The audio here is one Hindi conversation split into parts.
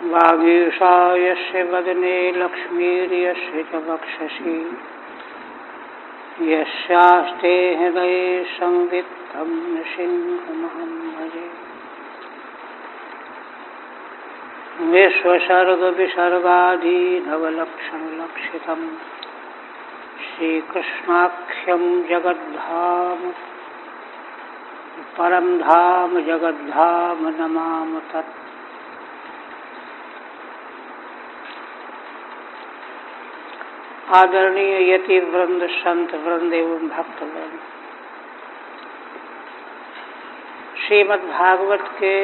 वागीशा यस्य वदने लक्ष्मीर्यस्य च वक्षसि यस्यास्ते हृदये संवित्तं नृसिंहमहं भजे। विश्वसर्गविसर्गादीनवलक्षणलक्षितं श्रीकृष्णाख्यं जगद्धाम परम धाम जगद्धाम नमामि तत्। आदरणीय यति वृंद, संत वृंद एवं भक्त वृंद, श्रीमद् भागवत के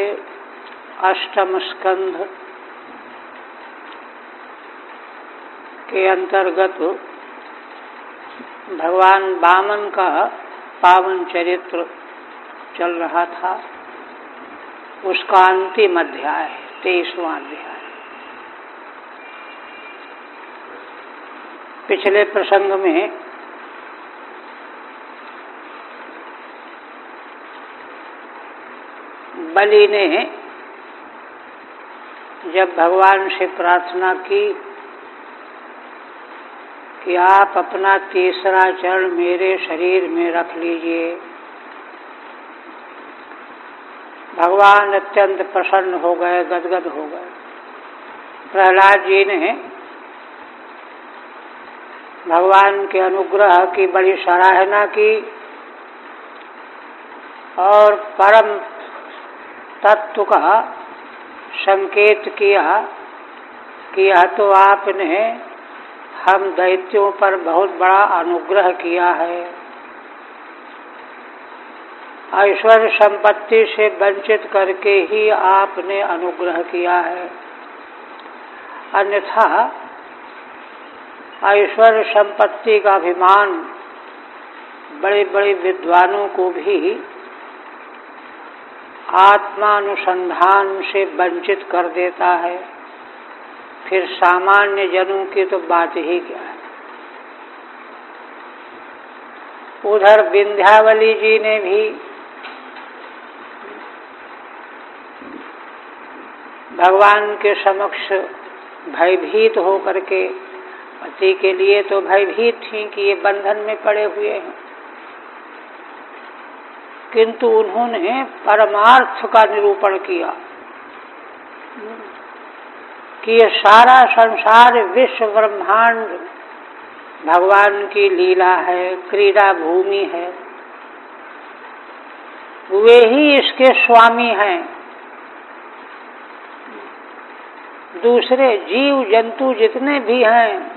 अष्टम स्कंध के अंतर्गत भगवान वामन का पावन चरित्र चल रहा था। उसका अंतिम अध्याय 23वां अध्याय। पिछले प्रसंग में बलि ने जब भगवान से प्रार्थना की कि आप अपना तीसरा चरण मेरे शरीर में रख लीजिए, भगवान अत्यंत प्रसन्न हो गए, गदगद हो गए। प्रहलाद जी ने भगवान के अनुग्रह की बड़ी सराहना की और परम तत्व का संकेत किया कि यह तो आपने हम दैत्यों पर बहुत बड़ा अनुग्रह किया है। ऐश्वर्य संपत्ति से वंचित करके ही आपने अनुग्रह किया है, अन्यथा ऐश्वर्य संपत्ति का अभिमान बड़े बड़े विद्वानों को भी आत्मानुसंधान से वंचित कर देता है। फिर सामान्य जनों की तो बात ही क्या है। उधर विंध्यावली जी ने भी भगवान के समक्ष भयभीत होकर के, पति के लिए तो भयभीत थी कि ये बंधन में पड़े हुए हैं, किंतु उन्होंने परमार्थ का निरूपण किया कि ये सारा संसार विश्व ब्रह्मांड भगवान की लीला है, क्रीड़ा भूमि है। वे ही इसके स्वामी हैं। दूसरे जीव जंतु जितने भी हैं,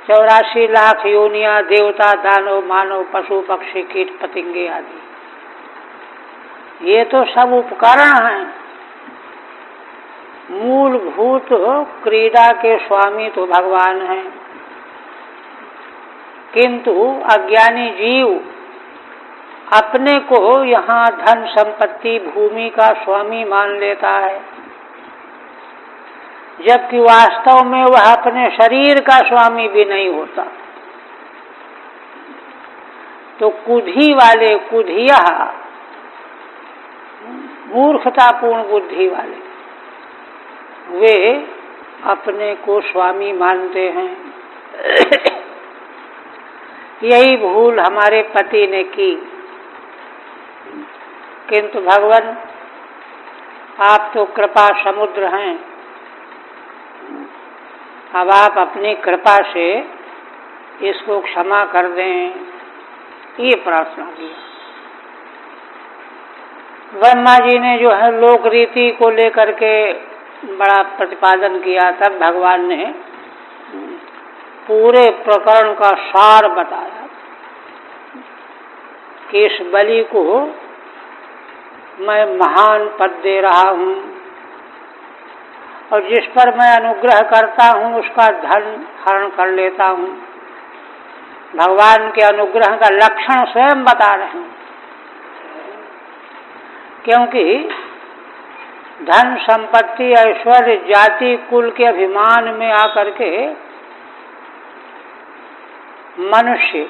84 लाख योनियां, देवता, दानव, मानव, पशु, पक्षी, कीट पतंगे आदि, ये तो सब उपकरण हैं। मूलभूत क्रीड़ा के स्वामी तो भगवान हैं, किंतु अज्ञानी जीव अपने को यहाँ धन संपत्ति भूमि का स्वामी मान लेता है, जबकि वास्तव में वह अपने शरीर का स्वामी भी नहीं होता। तो कुधी वाले, कुधिया, मूर्खतापूर्ण बुद्धि वाले, वे अपने को स्वामी मानते हैं। यही भूल हमारे पति ने की, किंतु भगवान आप तो कृपा समुद्र हैं, अब आप अपनी कृपा से इसको क्षमा कर दें, ये प्रार्थना की। ब्रह्मा जी ने जो है लोक रीति को लेकर के बड़ा प्रतिपादन किया, तब भगवान ने पूरे प्रकरण का सार बताया कि इस बलि को मैं महान पद दे रहा हूँ और जिस पर मैं अनुग्रह करता हूँ उसका धन हरण कर लेता हूँ। भगवान के अनुग्रह का लक्षण स्वयं बता रहे हैं, क्योंकि धन संपत्ति ऐश्वर्य जाति कुल के अभिमान में आकर के मनुष्य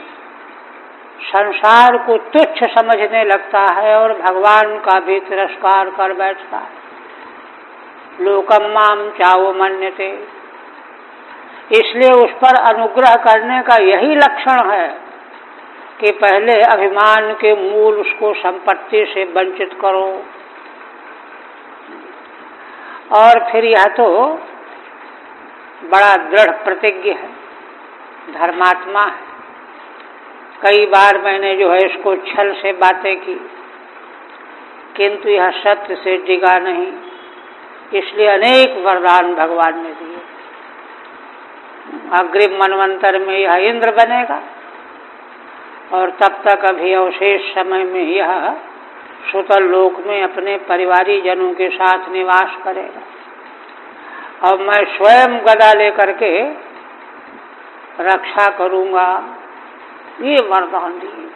संसार को तुच्छ समझने लगता है और भगवान का भी तिरस्कार कर बैठता है। लोकम माम चावो मन्यते। इसलिए उस पर अनुग्रह करने का यही लक्षण है कि पहले अभिमान के मूल उसको संपत्ति से वंचित करो, और फिर यह तो बड़ा दृढ़ प्रतिज्ञ है, धर्मात्मा है। कई बार मैंने जो है इसको छल से बातें की, किंतु यह सत्य से डिगा नहीं, इसलिए अनेक वरदान भगवान ने दिए। अग्रिम मनवंतर में यह इंद्र बनेगा और तब तक अभी अवशेष समय में यह सुतल लोक में अपने परिवारी जनों के साथ निवास करेगा, और मैं स्वयं गदा लेकर के रक्षा करूंगा, ये वरदान दिए।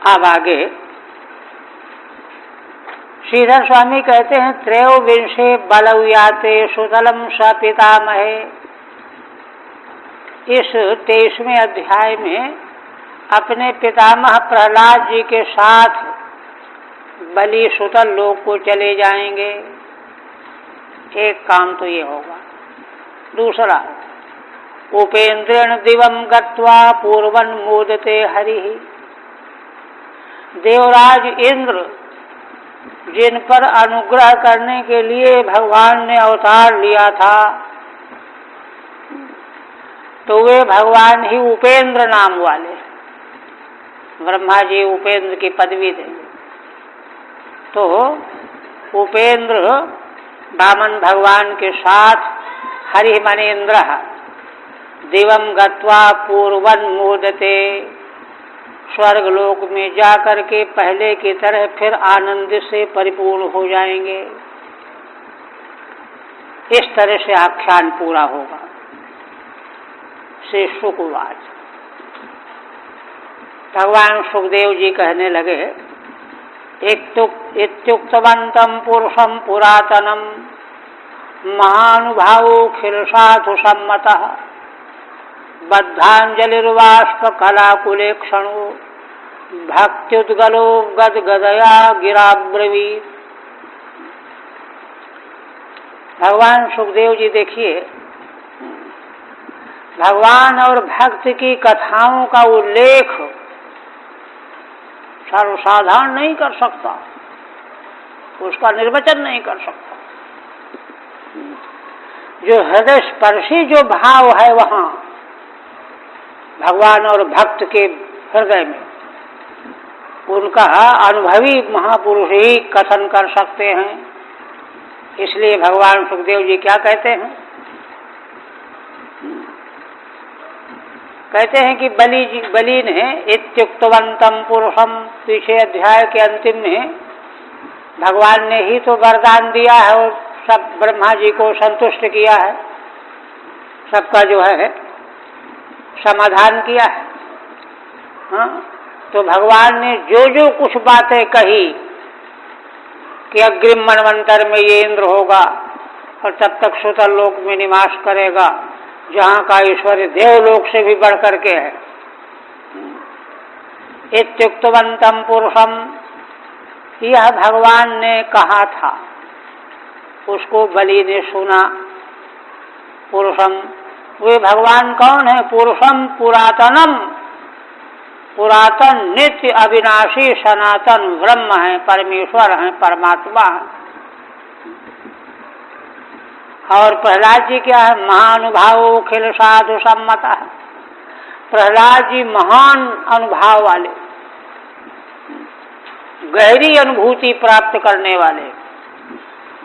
अब आगे श्रीधर स्वामी कहते हैं, त्रयोविंशे बलव्याते सुतलम स पितामहे। इस 23वें अध्याय में अपने पितामह प्रहलाद जी के साथ बलि सुतल लोक को चले जाएंगे। एक काम तो ये होगा। दूसरा, उपेन्द्रेण दिवम गत्वा पूर्वन मोदते हरि। देवराज इंद्र जिन पर अनुग्रह करने के लिए भगवान ने अवतार लिया था, तो वे भगवान ही उपेंद्र नाम वाले। ब्रह्मा जी उपेंद्र की पदवी देंगे, तो उपेंद्र वामन भगवान के साथ हरिमनेन्द्र दिवम गत्वा पूर्वन मोदते, स्वर्ग लोक में जाकर के पहले की तरह फिर आनंद से परिपूर्ण हो जाएंगे। इस तरह से आख्यान पूरा होगा। श्री शुकवाच। भगवान सुखदेव जी कहने लगे, इत्युक्तवन्तं पुरुषं पुरातनं महानुभावोऽखिल साधु सम्मतः बद्धांजलिर्वाष्प कलाकुलेक्षणो भक्त्युद्गलो गदगदया गिराब्रवीत्। भगवान सुखदेव जी देखिए, भगवान और भक्त की कथाओं का उल्लेख सर्वसाधारण नहीं कर सकता, उसका निर्वचन नहीं कर सकता। जो हृदय स्पर्शी जो भाव है वहां भगवान और भक्त के हृदय में, उनका अनुभवी महापुरुष ही कथन कर सकते हैं। इसलिए भगवान सुखदेव जी क्या कहते हैं? कहते हैं कि बलि ने इत्युक्तवंतम पुरुषम, पीछे अध्याय के अंतिम में भगवान ने ही तो वरदान दिया है और सब ब्रह्मा जी को संतुष्ट किया है, सबका जो है समाधान किया है। हाँ, तो भगवान ने जो जो कुछ बातें कही कि अग्रिम मनवंतर में ये इंद्र होगा और तब तक सुतल लोक में निवास करेगा, जहाँ का ईश्वर देवलोक से भी बढ़ करके है। इत्युक्तवंतम पुरुषम, यह भगवान ने कहा था, उसको बलि ने सुना। पुरुषम, वे भगवान कौन है? पुरुषम पुरातनम, पुरातन नित्य अविनाशी सनातन ब्रह्म है, परमेश्वर है, परमात्मा है। और प्रहलाद जी क्या है? महानुभाव खिल साधु सम्मत। प्रहलाद जी महान अनुभव वाले, गहरी अनुभूति प्राप्त करने वाले,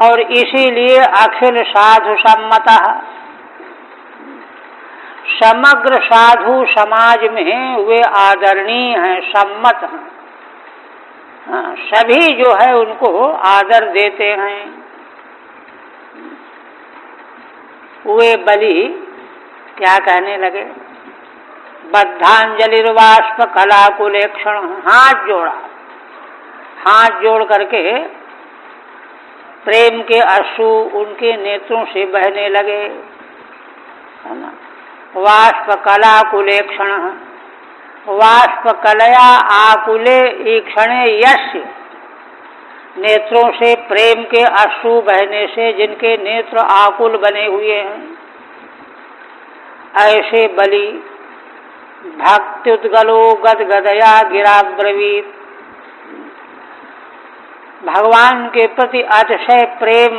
और इसीलिए अखिल साधु सम्मत। समग्र साधु समाज में वे आदरणीय हैं, सम्मत हैं। सभी जो है उनको आदर देते हैं। वे बलि क्या कहने लगे? बद्धांजलिर्वाष्प कलाकुलेक्षण, हाथ जोड़ा, हाथ जोड़ करके प्रेम के अश्रु उनके नेत्रों से बहने लगे, है ना। वाष्प कलाकुलेक्षण, वाष्प कलया आकुले ईक्षणे यस्य, नेत्रों से प्रेम के अश्रु बहने से जिनके नेत्र आकुल बने हुए हैं, ऐसे बलि भक्त्युद्गलो गदगदया गिराब्रवीत, भगवान के प्रति अतिशय प्रेम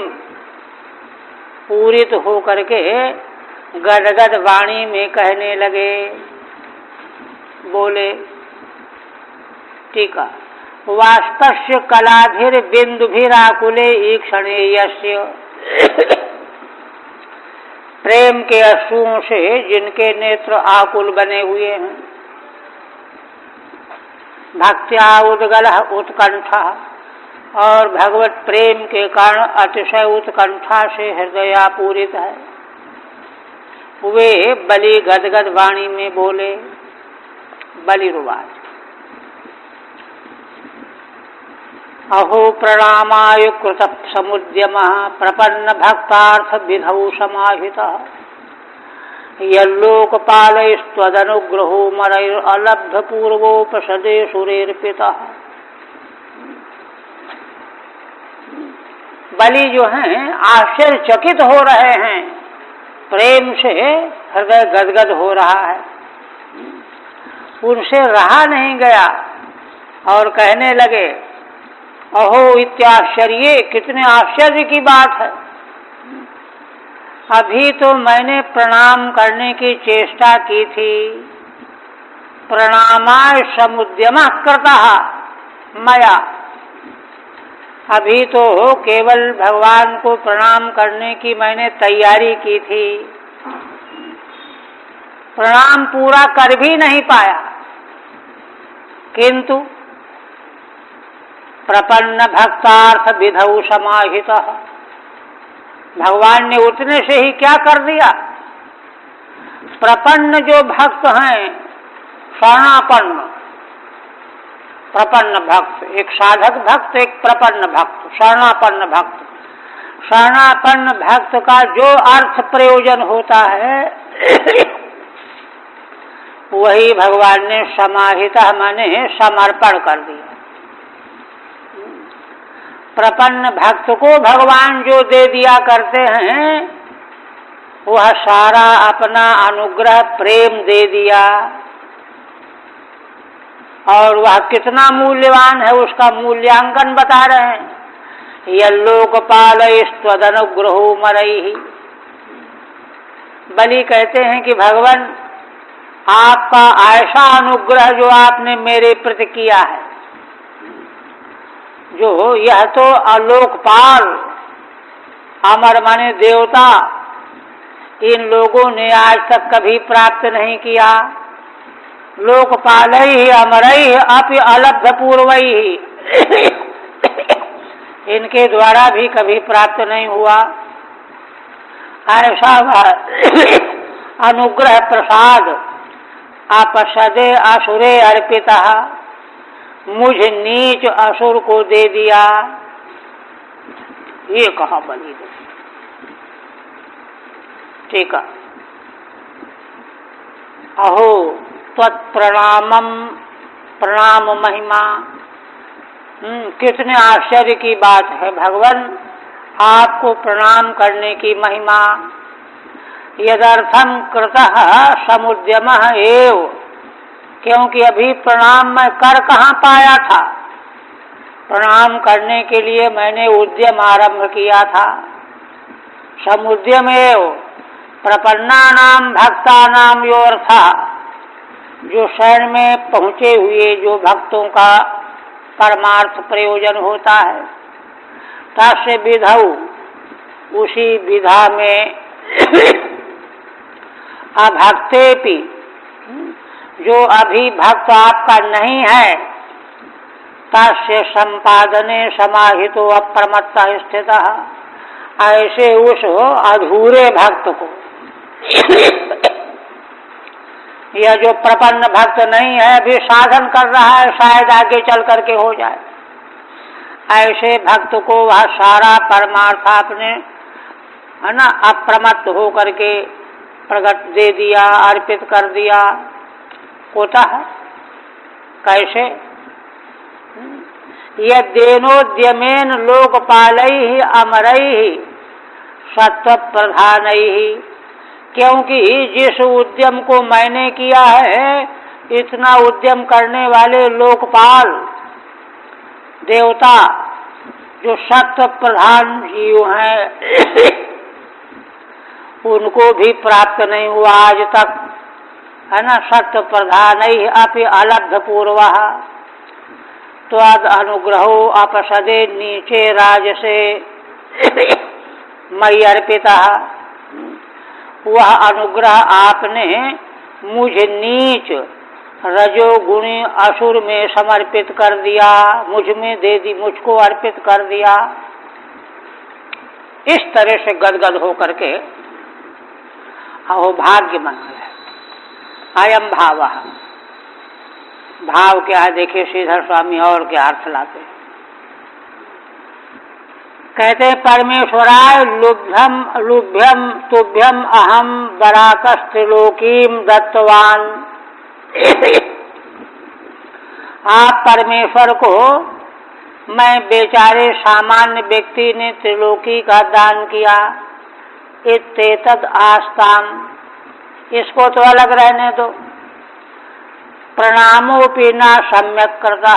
पूरित होकर के गदगद वाणी में कहने लगे, बोले। टीका, वाष्पस्य कलाभिर बिंदुभिराकुले ईक्षणेयस्य, प्रेम के अश्रुओं से जिनके नेत्र आकुल बने हुए हैं, भक्त्या उद्गल उत्कंठा, और भगवत प्रेम के कारण अतिशय उत्कंठा से हृदय पूरित है, वे बलि गदगद वाणी में बोले। बलिरुवाच, अहो प्रणामाय कृत समुद्यम प्रपन्न भक्तार्थ विधौ समाहितः, यल्लोकपालैस्त्वदनुग्रहो मरैरलब्ध पूर्वोपसदे सुरेर्पितः। बलि जो हैं आश्चर्यचकित हो रहे हैं, प्रेम से हृदय गदगद हो रहा है, उनसे रहा नहीं गया और कहने लगे, अहो इत्याश्चर्य, कितने आश्चर्य की बात है। अभी तो मैंने प्रणाम करने की चेष्टा की थी, प्रणामाय समुद्यमः कृतः मया, अभी तो केवल भगवान को प्रणाम करने की मैंने तैयारी की थी, प्रणाम पूरा कर भी नहीं पाया, किंतु प्रपन्न भक्तार्थ विधौ समाहितः, भगवान ने उतने से ही क्या कर दिया, प्रपन्न जो भक्त हैं, शरणापन्न, प्रपन्न भक्त, एक साधक भक्त, एक प्रपन्न भक्त, शरणापन्न भक्त। शरणापन्न भक्त का जो अर्थ प्रयोजन होता है वही भगवान ने समाहित माने समर्पण कर दिया। प्रपन्न भक्त को भगवान जो दे दिया करते हैं वह सारा अपना अनुग्रह प्रेम दे दिया, और वह कितना मूल्यवान है उसका मूल्यांकन बता रहे हैं। यल्लोकपालैस्त्वदनुग्रहो मरैः, बलि कहते हैं कि भगवान आपका ऐसा अनुग्रह जो आपने मेरे प्रति किया है, जो यह तो अलोकपाल, अमर माने देवता, इन लोगों ने आज तक कभी प्राप्त नहीं किया। लोकपालैः अमरैः अपि अलब्ध पूर्वैः, इनके द्वारा भी कभी प्राप्त नहीं हुआ। ऐसा अनुग्रह प्रसाद आपसदे असुरे अर्पिता, मुझ नीच असुर को दे दिया, ये कहा बलि ने। ठीक है, अहो तत्प्रणामम, प्रणाम महिमा, कितने आश्चर्य की बात है भगवान, आपको प्रणाम करने की महिमा। यदर्थम कृतः समुद्यमः एव, क्योंकि अभी प्रणाम मैं कर कहाँ पाया था, प्रणाम करने के लिए मैंने उद्यम आरंभ किया था। समुद्यमेव प्रपन्नानाम भक्तानाम योऽर्थः, जो शरण में पहुँचे हुए जो भक्तों का परमार्थ प्रयोजन होता है, तस्य विधौ, उसी विधा में, अभक्तेपि, जो अभी भक्त आपका नहीं है, तस्य संपादने समाहितो अप्रमत्तः स्थितः, ऐसे उस अधूरे भक्त को, यह जो प्रपन्न भक्त नहीं है, अभी साधन कर रहा है, शायद आगे चल करके हो जाए, ऐसे भक्त को वह सारा परमार्थ आपने, है ना, अप्रमत्त हो करके प्रकट दे दिया, अर्पित कर दिया। होता है कैसे? यद्येनोद्यमेन लोकपालैः अमरैः सत्व प्रधानैः, क्योंकि जिस उद्यम को मैंने किया है, इतना उद्यम करने वाले लोकपाल देवता जो सत्व प्रधान जीव हैं उनको भी प्राप्त नहीं हुआ आज तक, है ना। सत्व प्रधानैः अपि अलब्ध पूर्वः त्वद अनुग्रहो अपसदे नीचे राजसे मयि अर्पिता। वह अनुग्रह आपने मुझे नीच रजोगुणी असुर में समर्पित कर दिया, मुझ में दे दी, मुझको अर्पित कर दिया। इस तरह से गदगद हो करके अहो भाग्य मंगल है। अयम भाव, भाव क्या है देखिए श्रीधर स्वामी और क्या अर्थ लाते हैं। कहते हैं परमेश्वराय लुभ्यम लुभ्यम तुभ्यम अहम बराकस्त्रिलोकीम दत्तवान। आप परमेश्वर को मैं बेचारे सामान्य व्यक्ति ने त्रिलोकी का दान किया। इत्येतद् आस्ताम, इसको तो अलग रहने दो। प्रणामोपि न सम्यक करता,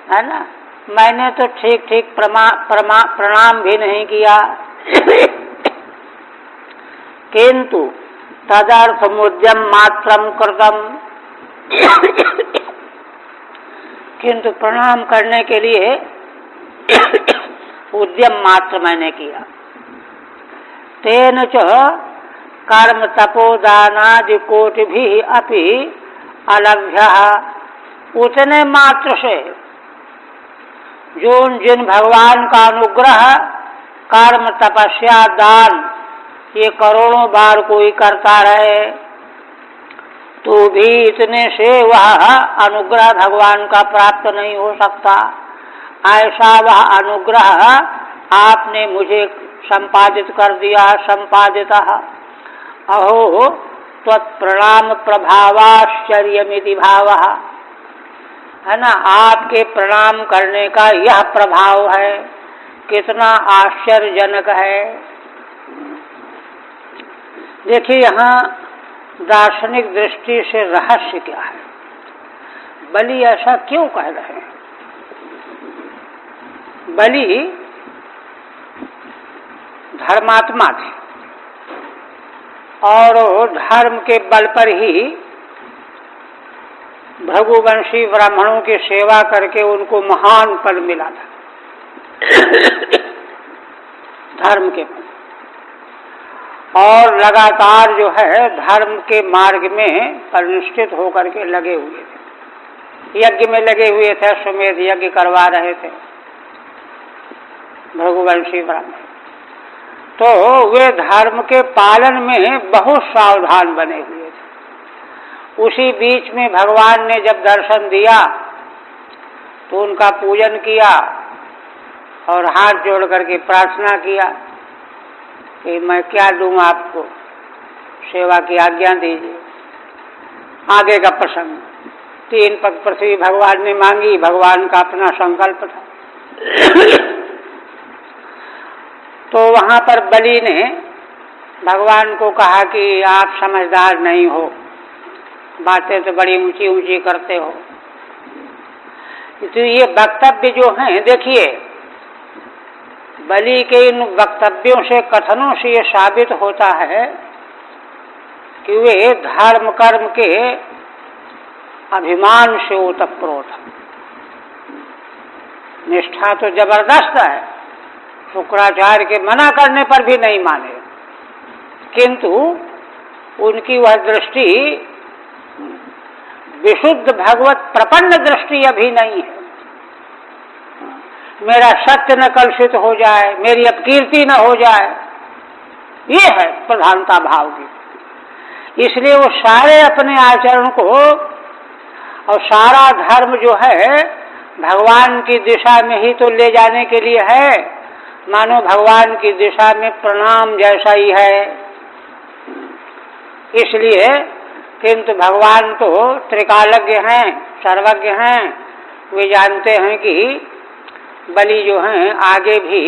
है ना। मैंने तो ठीक ठीक प्रणाम भी नहीं किया। किंतु तदर्थमुद्यम मात्रम कृतम, किंतु प्रणाम करने के लिए उद्यम मात्र मैंने किया। तेन च कर्म तपोदानादि कोटि भी अपि अलभ्य, उतने मात्र से जो जिन भगवान का अनुग्रह कर्म तपस्या दान ये करोड़ों बार कोई करता रहे तो भी इतने से वह अनुग्रह भगवान का प्राप्त नहीं हो सकता। ऐसा वह अनुग्रह आपने मुझे संपादित कर दिया। संपादित अहो त्वत्प्रणाम प्रभावाश्चर्यमिति भावः, है ना। आपके प्रणाम करने का यह प्रभाव है, कितना आश्चर्यजनक है। देखिए यहाँ दार्शनिक दृष्टि से रहस्य क्या है। बलि ऐसा क्यों कह रहे हैं? बलि धर्मात्मा थे और धर्म के बल पर ही भृगुवंशी ब्राह्मणों की सेवा करके उनको महान पद मिला था धर्म के पद। और लगातार जो है धर्म के मार्ग में परिनिष्ठित होकर के लगे हुए थे, यज्ञ में लगे हुए थे, अश्वमेध यज्ञ करवा रहे थे भृगुवंशी ब्राह्मण। तो वे धर्म के पालन में बहुत सावधान बने हुए थे। उसी बीच में भगवान ने जब दर्शन दिया तो उनका पूजन किया और हाथ जोड़ करके प्रार्थना किया कि मैं क्या दूं आपको, सेवा की आज्ञा दीजिए। आगे का प्रसंग, 3 पग पृथ्वी भगवान ने मांगी, भगवान का अपना संकल्प था। तो वहां पर बलि ने भगवान को कहा कि आप समझदार नहीं हो, बातें तो बड़ी ऊंची ऊंची करते हो। तो ये वक्तव्य जो हैं, देखिए बलि के इन वक्तव्यों से, कथनों से ये साबित होता है कि वे धर्म कर्म के अभिमान से ओतप्रोत। निष्ठा तो जबरदस्त है, शुक्राचार्य के मना करने पर भी नहीं माने, किंतु उनकी वह दृष्टि विशुद्ध भगवत प्रपन्न दृष्टि अभी नहीं है। मेरा सत्य न कलुषित हो जाए, मेरी अपकीर्ति न हो जाए, ये है प्रधानता भाव की। इसलिए वो सारे अपने आचरण को और सारा धर्म जो है भगवान की दिशा में ही तो ले जाने के लिए है, मानो भगवान की दिशा में प्रणाम जैसा ही है। इसलिए किंतु भगवान तो त्रिकालज्ञ हैं, सर्वज्ञ हैं, वे जानते हैं कि बलि जो हैं आगे भी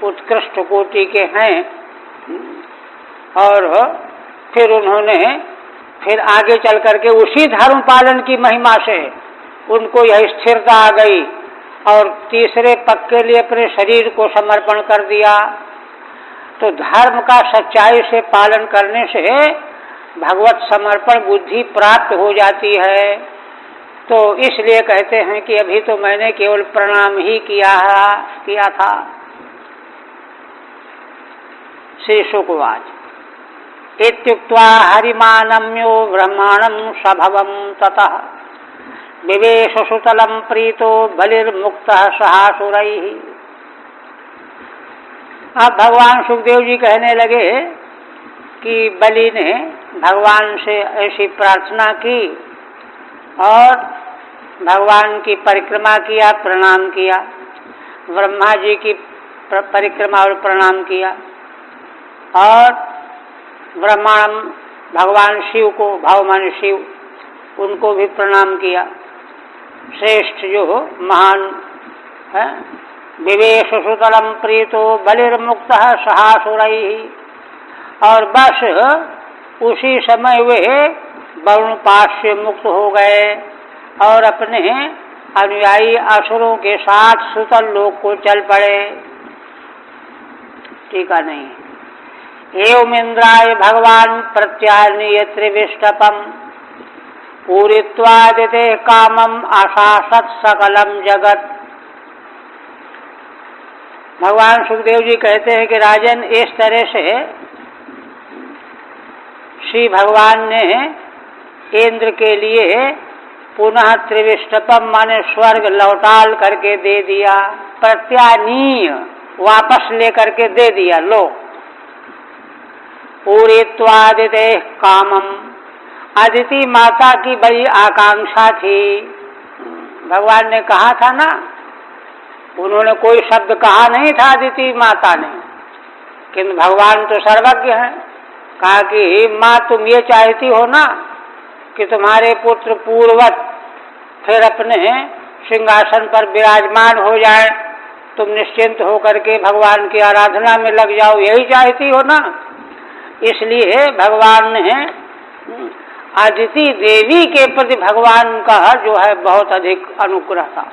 उत्कृष्ट कोटि के हैं, और फिर उन्होंने फिर आगे चल करके उसी धर्म पालन की महिमा से उनको यह स्थिरता आ गई और तीसरे पग के लिए अपने शरीर को समर्पण कर दिया। तो धर्म का सच्चाई से पालन करने से भगवत समर्पण बुद्धि प्राप्त हो जाती है। तो इसलिए कहते हैं कि अभी तो मैंने केवल प्रणाम ही किया था। श्री शुकवाच इत्युक्त्वा हरिमानम्यो ब्रह्माणं सभवं ततः विवेश सुतलं प्रीतो बलिर्मुक्तः सहासुरैः। अब भगवान सुखदेव जी कहने लगे कि बलि ने भगवान से ऐसी प्रार्थना की और भगवान की परिक्रमा किया, प्रणाम किया, ब्रह्मा जी की परिक्रमा और प्रणाम किया, और ब्रह्मांड भगवान शिव को, भगवान शिव, उनको भी प्रणाम किया। श्रेष्ठ जो महान है, विवेश सुतलम प्रीतो बलिर्मुक्त सहासुरैः। और बस उसी समय वे वरुण पाश से मुक्त हो गए और अपने अनुयायी असुरों के साथ सुतल लोक को चल पड़े। टीका नहीं। एवं इंद्राय भगवान प्रत्यानीय त्रिविष्टपम पूरित्वादिते कामम आशासत सकलम जगत। भगवान सुखदेव जी कहते हैं कि राजन, इस तरह से श्री भगवान ने इंद्र के लिए पुनः त्रिविष्टपम माने स्वर्ग लौटाल करके दे दिया, प्रत्यानीय वापस लेकर के दे दिया। लो पूरित्वादिते कामम, अदिति माता की बड़ी आकांक्षा थी। भगवान ने कहा था ना, उन्होंने कोई शब्द कहा नहीं था अदिति माता ने, किंतु भगवान तो सर्वज्ञ हैं। कहा कि माँ तुम ये चाहती हो ना कि तुम्हारे पुत्र पूर्वत फिर अपने सिंहासन पर विराजमान हो जाए, तुम निश्चिंत होकर के भगवान की आराधना में लग जाओ, यही चाहती हो ना। इसलिए भगवान ने अदिति देवी के प्रति भगवान का जो है बहुत अधिक अनुग्रह था।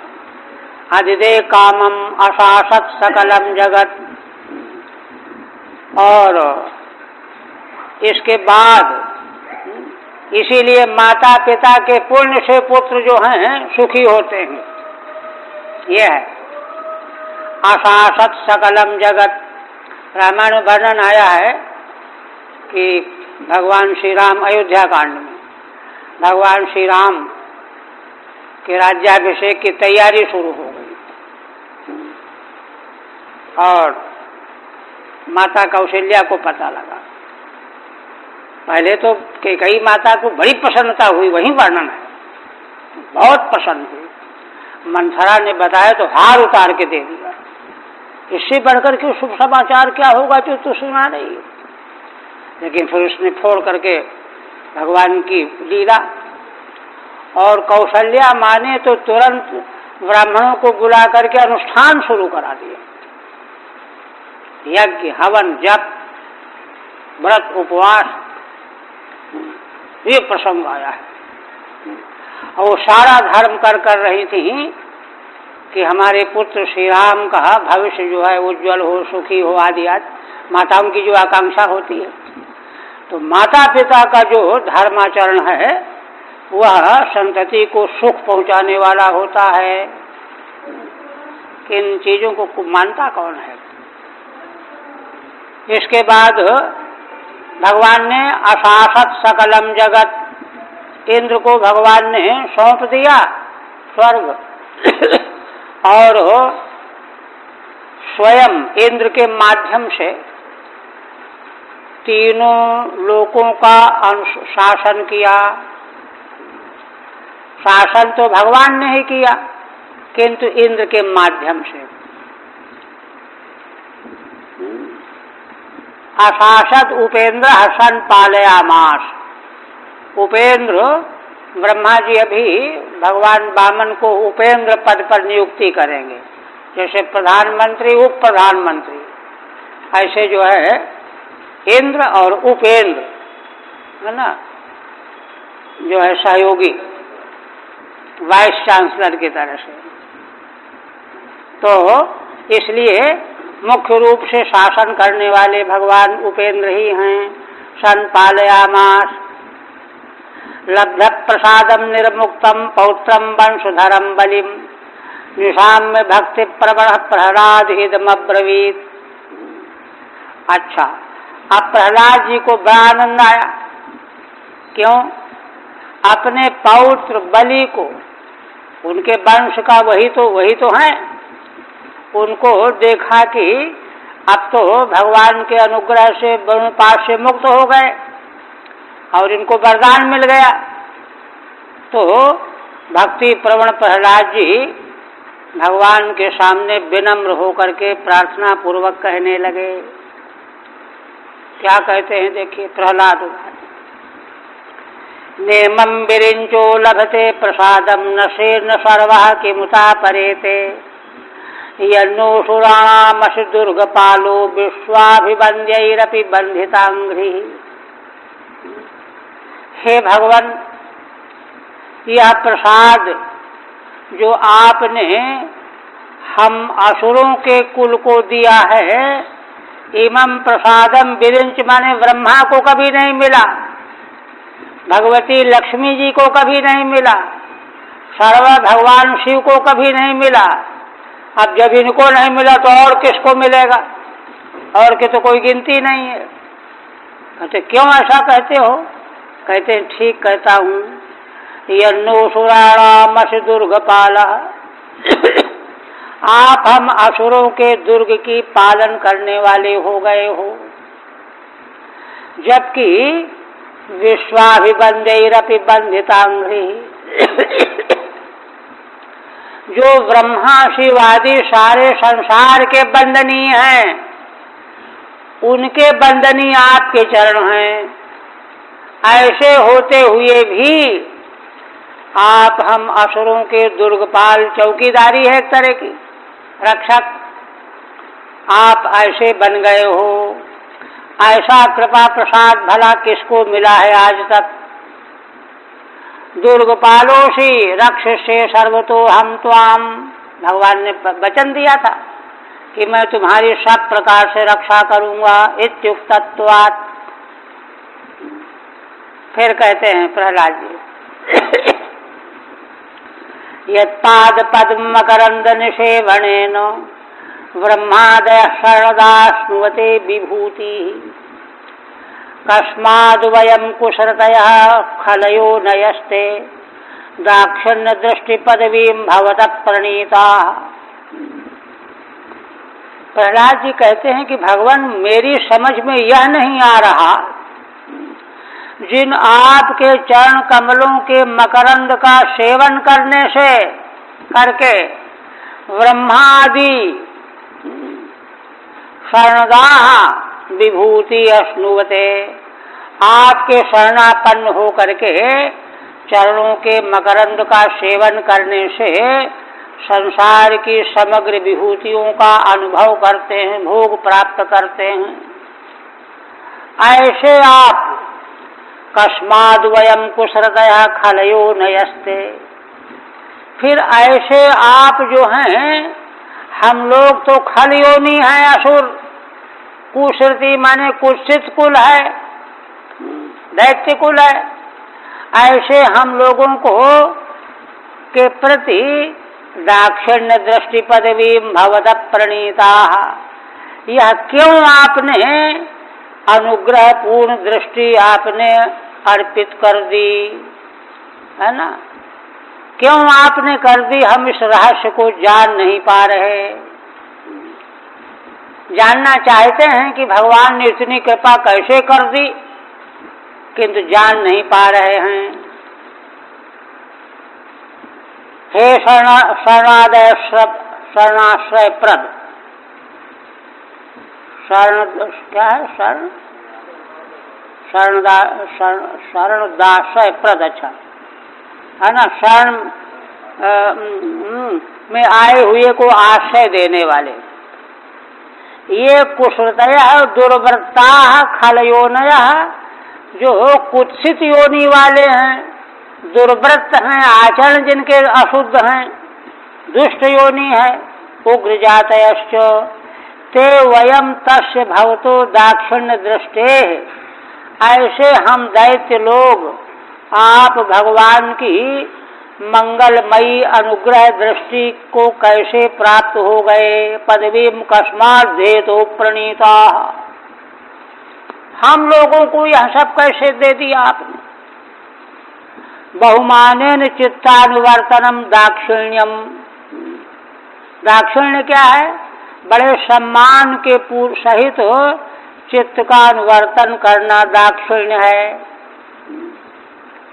अदिते कामम अशासत सकलम जगत। और इसके बाद इसीलिए माता पिता के पुण्य से पुत्र जो हैं सुखी होते हैं। यह है अशासत सकलम जगत। रामायण में वर्णन आया है कि भगवान श्री राम, अयोध्या कांड में भगवान श्री राम के राज्याभिषेक की तैयारी शुरू हो गई और माता कौशल्या को पता लगा। पहले तो कैकेयी माता को बड़ी प्रसन्नता हुई, वही वर्णन है, बहुत प्रसन्न हुई। मंथरा ने बताया तो हार उतार के दे दिया। इससे बढ़कर के शुभ समाचार क्या होगा जो तू सुना नहीं। लेकिन फिर उसने फोड़ करके भगवान की लीला, और कौशल्या माँ ने तो तुरंत ब्राह्मणों को बुला करके अनुष्ठान शुरू करा दिया। यज्ञ, हवन, जप, व्रत, उपवास, ये प्रसंग आया है। और वो सारा धर्म कर रही थी कि हमारे पुत्र श्री राम का भविष्य जो है उज्जवल हो, सुखी हो, आदि आदि माताओं की जो आकांक्षा होती है। तो माता पिता का जो धर्माचरण है वह संतति को सुख पहुंचाने वाला होता है। इन चीजों को मानता कौन है। इसके बाद भगवान ने अशासत सकलम जगत, इंद्र को भगवान ने सौंप दिया स्वर्ग और स्वयं इंद्र के माध्यम से तीनों लोकों का शासन किया। शासन तो भगवान ने ही किया किंतु इंद्र के माध्यम से। अशासत उपेंद्र हसन पालयामास। उपेंद्र ब्रह्मा जी अभी भगवान वामन को उपेंद्र पद पर नियुक्ति करेंगे, जैसे प्रधानमंत्री उप प्रधानमंत्री, ऐसे जो है इंद्र और उपेंद्र है ना, जो है सहयोगी वाइस चांसलर की तरह से। तो इसलिए मुख्य रूप से शासन करने वाले भगवान उपेंद्र ही हैं। सन पालयामास लब्ध प्रसादम निर्मुक्तम पौत्रम वंशधरम बलिम निशाम्य भक्ति प्रवण प्रहलाद इदमब्रवीत। अच्छा, अब प्रहलाद जी को बड़ा आनंद आया। क्यों? अपने पौत्र बलि को, उनके वंश का वही तो है, उनको देखा कि अब तो भगवान के अनुग्रह से वनपाश से मुक्त हो गए और इनको वरदान मिल गया। तो भक्ति प्रवण प्रहलाद जी भगवान के सामने विनम्र होकर के प्रार्थना पूर्वक कहने लगे। क्या कहते हैं देखिए प्रहलाद, नेमं विरिंचो लभते प्रसादम नशेर्न सर्वः किमुता परेते यन्नोऽसुराणामसि दुर्गपालो विश्वाभिवन्द्यैरपि बन्धितांघ्रिः। हे भगवान, यह प्रसाद जो आपने हम असुरों के कुल को दिया है, इमं प्रसादम विरिंच माने ब्रह्मा को कभी नहीं मिला, भगवती लक्ष्मी जी को कभी नहीं मिला, सर्व भगवान शिव को कभी नहीं मिला। अब जब इनको नहीं मिला तो और किसको मिलेगा? और की तो कोई गिनती नहीं है। कहते क्यों ऐसा कहते हो? कहते हैं ठीक कहता हूँ। यन्नोऽसुराणामसि दुर्गपाला, आप हम असुरों के दुर्ग की पालन करने वाले हो गए हो, जबकि विश्वाभिवन्द्यैरपि बन्धितांघ्रि, जो ब्रह्मा शिव आदि सारे संसार के बंदनीय हैं, उनके बंदनीय आपके चरण हैं। ऐसे होते हुए भी आप हम असुरों के दुर्गपाल, चौकीदारी है एक तरह की, रक्षक, आप ऐसे बन गए हो। ऐसा कृपा प्रसाद भला किसको मिला है आज तक? दुर्गपालोषि रक्षसे सर्वतो हम त्वाम, भगवान ने वचन दिया था कि मैं तुम्हारी सब प्रकार से रक्षा करूंगा। इत्युक्तत्वात्। फिर कहते हैं प्रहलाद जी, यत्पाद पद्म मकरंद निषेवणेन ब्रह्मादय शरणदा स्नुवते विभूति कस्माद्वयं कुशलतयः खलयो नयस्ते दाक्षिण्य दृष्टि पदवीं भवतः प्रणीताः। प्रहलाद जी कहते हैं कि भगवान मेरी समझ में यह नहीं आ रहा, जिन आपके चरण कमलों के मकरंद का सेवन करने से करके ब्रह्मादि शरणदाः विभूति अश्नुवते, आपके शरणापन्न हो करके चरणों के मकरंद का सेवन करने से संसार की समग्र विभूतियों का अनुभव करते हैं, भोग प्राप्त करते हैं। ऐसे आप कस्माद् वयं कुशलतया खलयो नयस्ते, फिर ऐसे आप जो हैं, हम लोग तो खल योनि हैं, असुर, कुश्रुति माने कुत्सित कुल है, दैत्य कुल है। ऐसे हम लोगों को के प्रति दाक्षिण्य दृष्टि पदवी भवतः प्रणीता, यह क्यों आपने अनुग्रह पूर्ण दृष्टि आपने अर्पित कर दी, है ना? क्यों आपने कर दी? हम इस रहस्य को जान नहीं पा रहे। जानना चाहते हैं कि भगवान ने इतनी कृपा कैसे कर दी, किंतु जान नहीं पा रहे हैं। हे शरणादय शरणाश्रय प्रद, शरण क्या है? शरणदाश्रय प्रद। अच्छा, है ना, शरण में आए हुए को आश्रय देने वाले। ये कुश्रुतय दुर्वृत्ता खलयोनय, जो कुत्सित योनि वाले हैं, दुर्वृत्त हैं, आचरण जिनके अशुद्ध हैं, दुष्ट योनि है, उग्र जातयश्च ते वयम तस्य भवतो दाक्षिण्य दृष्टे। ऐसे हम दैत्य लोग आप भगवान की मंगलमयी अनुग्रह दृष्टि को कैसे प्राप्त हो गए। पदवीम कस्मात् धेतो प्रणीता, हम लोगों को यह सब कैसे दे दिया आपने। बहुमानेन चित्तानुवर्तनम दाक्षिण्यम, दाक्षिण्य क्या है, बड़े सम्मान के सहित चित्त का अनुवर्तन करना दाक्षिण्य है,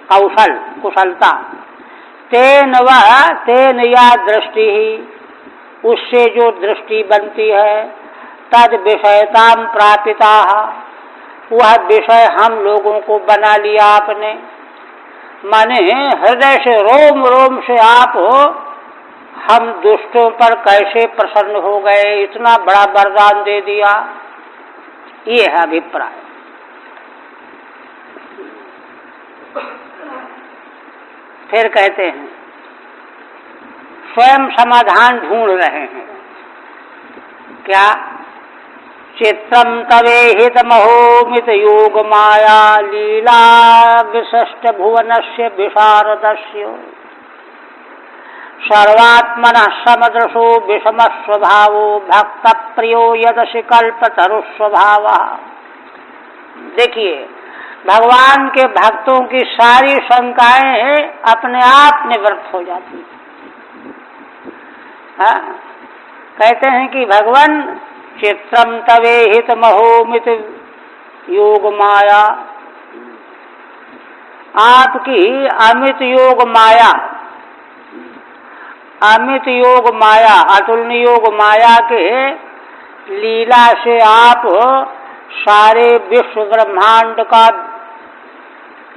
कौशल कुशलता। तेन या दृष्टि ही, उससे जो दृष्टि बनती है, तद विषयताम प्रापिता, वह विषय हम लोगों को बना लिया आपने। माने हृदय से रोम रोम से आप हम दुष्टों पर कैसे प्रसन्न हो गए, इतना बड़ा वरदान दे दिया, ये है अभिप्राय। फिर कहते हैं स्वयं समाधान ढूंढ रहे हैं। क्या? चित्रम तवे हित महोमित योग माया लीला विशिष्ट भुवनस्य विशारदस्य सर्वात्मनः समदृशो विषम स्वभावो भक्त प्रियो यदसि कल्पतरु स्वभावः। देखिए, भगवान के भक्तों की सारी शंकाएं अपने आप निवृत्त हो जाती हैं। कहते हैं कि भगवान चित्रम तवे हित महोमित योग माया, आपकी अमित योग माया, अमित योग माया, अतुलनीय योग माया के लीला से आप सारे विश्व ब्रह्मांड का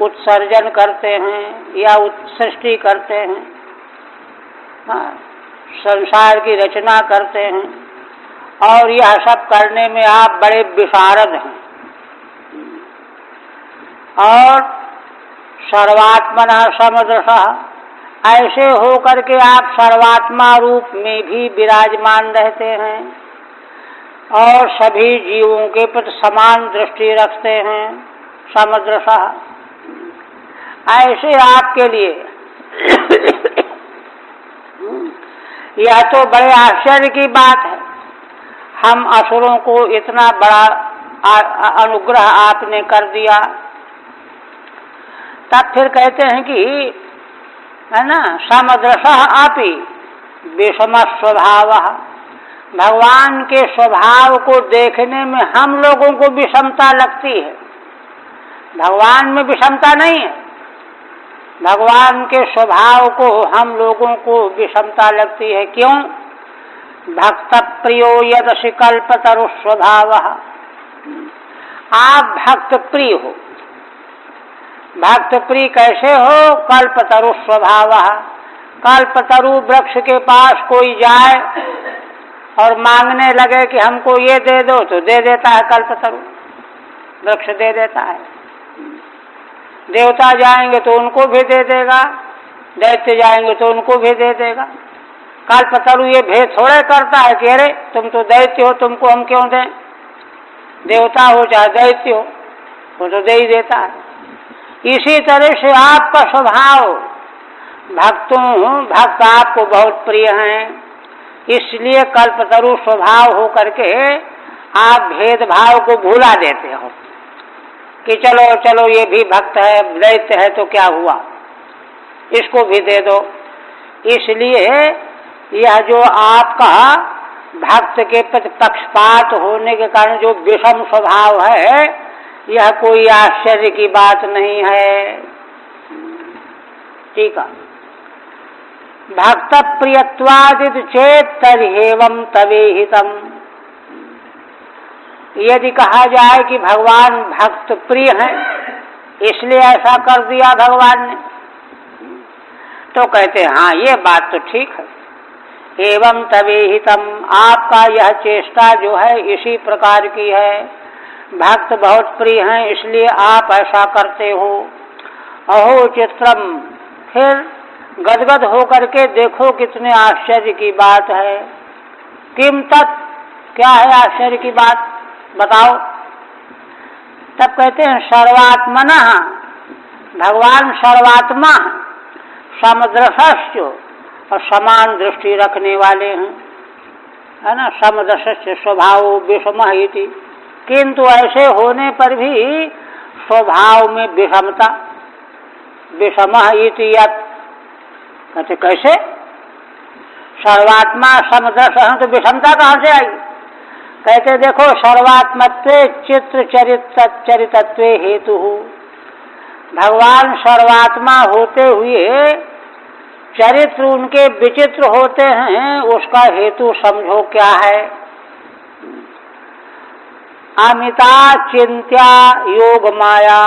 उत्सर्जन करते हैं या सृष्टि करते हैं, संसार की रचना करते हैं, और यह सब करने में आप बड़े विशारद हैं। और सर्वात्मना समदृशः, ऐसे होकर के आप सर्वात्मा रूप में भी विराजमान रहते हैं और सभी जीवों के प्रति समान दृष्टि रखते हैं। समदृशः, ऐसे आपके लिए यह तो बड़े आश्चर्य की बात है, हम असुरों को इतना बड़ा अनुग्रह आपने कर दिया। तब फिर कहते हैं कि है ना, समदृशः अपि विषम स्वभावः, भगवान के स्वभाव को देखने में हम लोगों को विषमता लगती है। भगवान में विषमता नहीं है, भगवान के स्वभाव को हम लोगों को विषमता लगती है। क्यों? भक्त प्रियो यदसि कल्पतरु स्वभावः, आप भक्त प्रिय हो। भक्त प्रिय कैसे हो? कल्पतरु स्वभावः, कल्पतरु वृक्ष के पास कोई जाए और मांगने लगे कि हमको ये दे दो, तो दे देता है, कल्पतरु वृक्ष दे देता है। देवता जाएंगे तो उनको भी दे देगा, दैत्य जाएंगे तो उनको भी दे देगा। कल्पतरु ये भेद थोड़े करता है कि अरे तुम तो दैत्य हो, तुमको हम क्यों दें, देवता हो चाहे दैत्य हो, वो तो दे ही देता है। इसी तरह से आपका स्वभाव, भक्त आपको बहुत प्रिय हैं, इसलिए कल्पतरु स्वभाव हो करके आप भेदभाव को भुला देते हो कि चलो चलो ये भी भक्त है, दैत्य है तो क्या हुआ, इसको भी दे दो। इसलिए यह जो आपका भक्त के प्रति पक्षपात होने के कारण जो विषम स्वभाव है, यह कोई आश्चर्य की बात नहीं है। ठीक है। भक्त प्रियत्वादित चेत तर्हेवं तवेहितम, यदि कहा जाए कि भगवान भक्त प्रिय हैं इसलिए ऐसा कर दिया भगवान ने, तो कहते हैं हाँ ये बात तो ठीक है। एवं तवेहितम, आपका यह चेष्टा जो है इसी प्रकार की है, भक्त बहुत प्रिय हैं इसलिए आप ऐसा करते हो। अहो चित्रम, फिर गदगद होकर के देखो कितने आश्चर्य की बात है। किम तत्, क्या है आश्चर्य की बात बताओ। तब कहते हैं सर्वात्मना, भगवान सर्वात्मा, समदृश्य और समान दृष्टि रखने वाले हैं, है ना। समदृश्य स्वभाव विषम इति, किंतु ऐसे होने पर भी स्वभाव में विषमता, विषम इति यत्, कहते कैसे सर्वात्मा समदृश्य है तो विषमता कहाँ से आई। कहते देखो सर्वात्मत्वे चित्र चरितत्व हेतु, भगवान सर्वात्मा होते हुए चरित्र उनके विचित्र होते हैं, उसका हेतु समझो क्या है। अमिता चिंत्या योग माया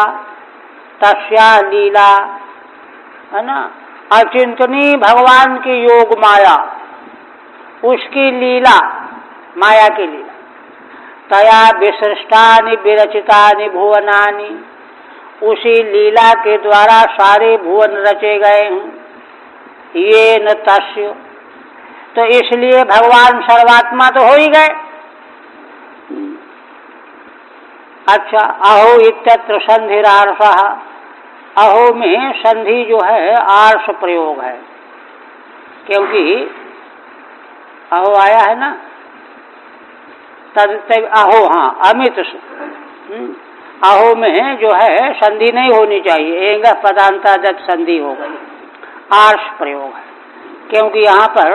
तस्या लीला, है ना। अचिंतनीय भगवान की योग माया, उसकी लीला, माया की लीला, तया विसृष्टानि विरचितानि भुवनानि, उसी लीला के द्वारा सारे भुवन रचे गए हैं। ये न तस्य, तो इसलिए भगवान सर्वात्मा तो हो ही गए। अच्छा, अहो इत्यत्र संधिरार्षः, अहो में संधि जो है आर्ष प्रयोग है, क्योंकि अहो आया है ना, तद अहो, हाँ अमित, अहो में जो है संधि नहीं होनी चाहिए, एंग पदांतादक संधि हो गई, आर्ष प्रयोग है, क्योंकि यहाँ पर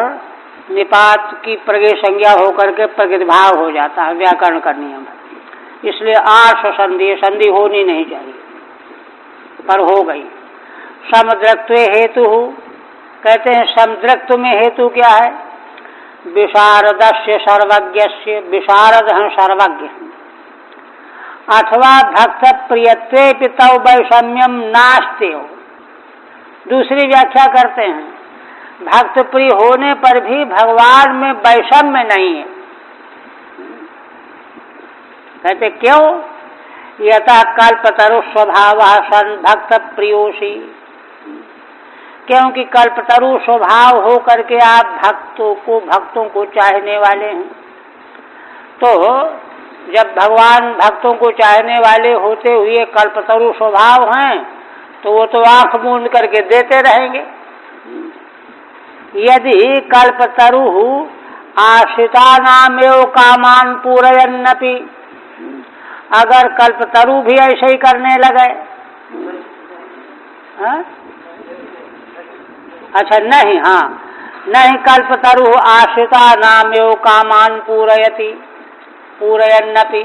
निपात की प्रगे संज्ञा होकर के प्रगतिभाव हो जाता है व्याकरण का नियम है, इसलिए आर्ष संधि, संधि होनी नहीं चाहिए, पर हो गई। समदृक्त्व हेतु, कहते हैं समदृक्त्व में हेतु क्या है। विशारदस्य सर्वज्ञस्य, विशारद हैं सर्वज्ञ, अथवा भक्त प्रियत्वे पितौ वैषम्यम नास्ते हो। दूसरी व्याख्या करते हैं भक्त प्रिय होने पर भी भगवान में वैषम्य नहीं है। कहते क्यों, यथा कल्पतरु स्वभाव सन भक्त प्रियोषी, क्योंकि कल्पतरु स्वभाव हो करके आप भक्तों को चाहने वाले हैं। तो जब भगवान भक्तों को चाहने वाले होते हुए कल्पतरु स्वभाव हैं, तो वो तो आंख मूंद करके देते रहेंगे। यदि कल्पतरु आश्रिता नामेव कामान पूरयन्नपि, अगर कल्पतरु भी ऐसे ही करने लगे, अच्छा नहीं, हाँ नहीं, कल्पतरु आश्रिता नामेव कामान पूरयति पूरयन्नपि,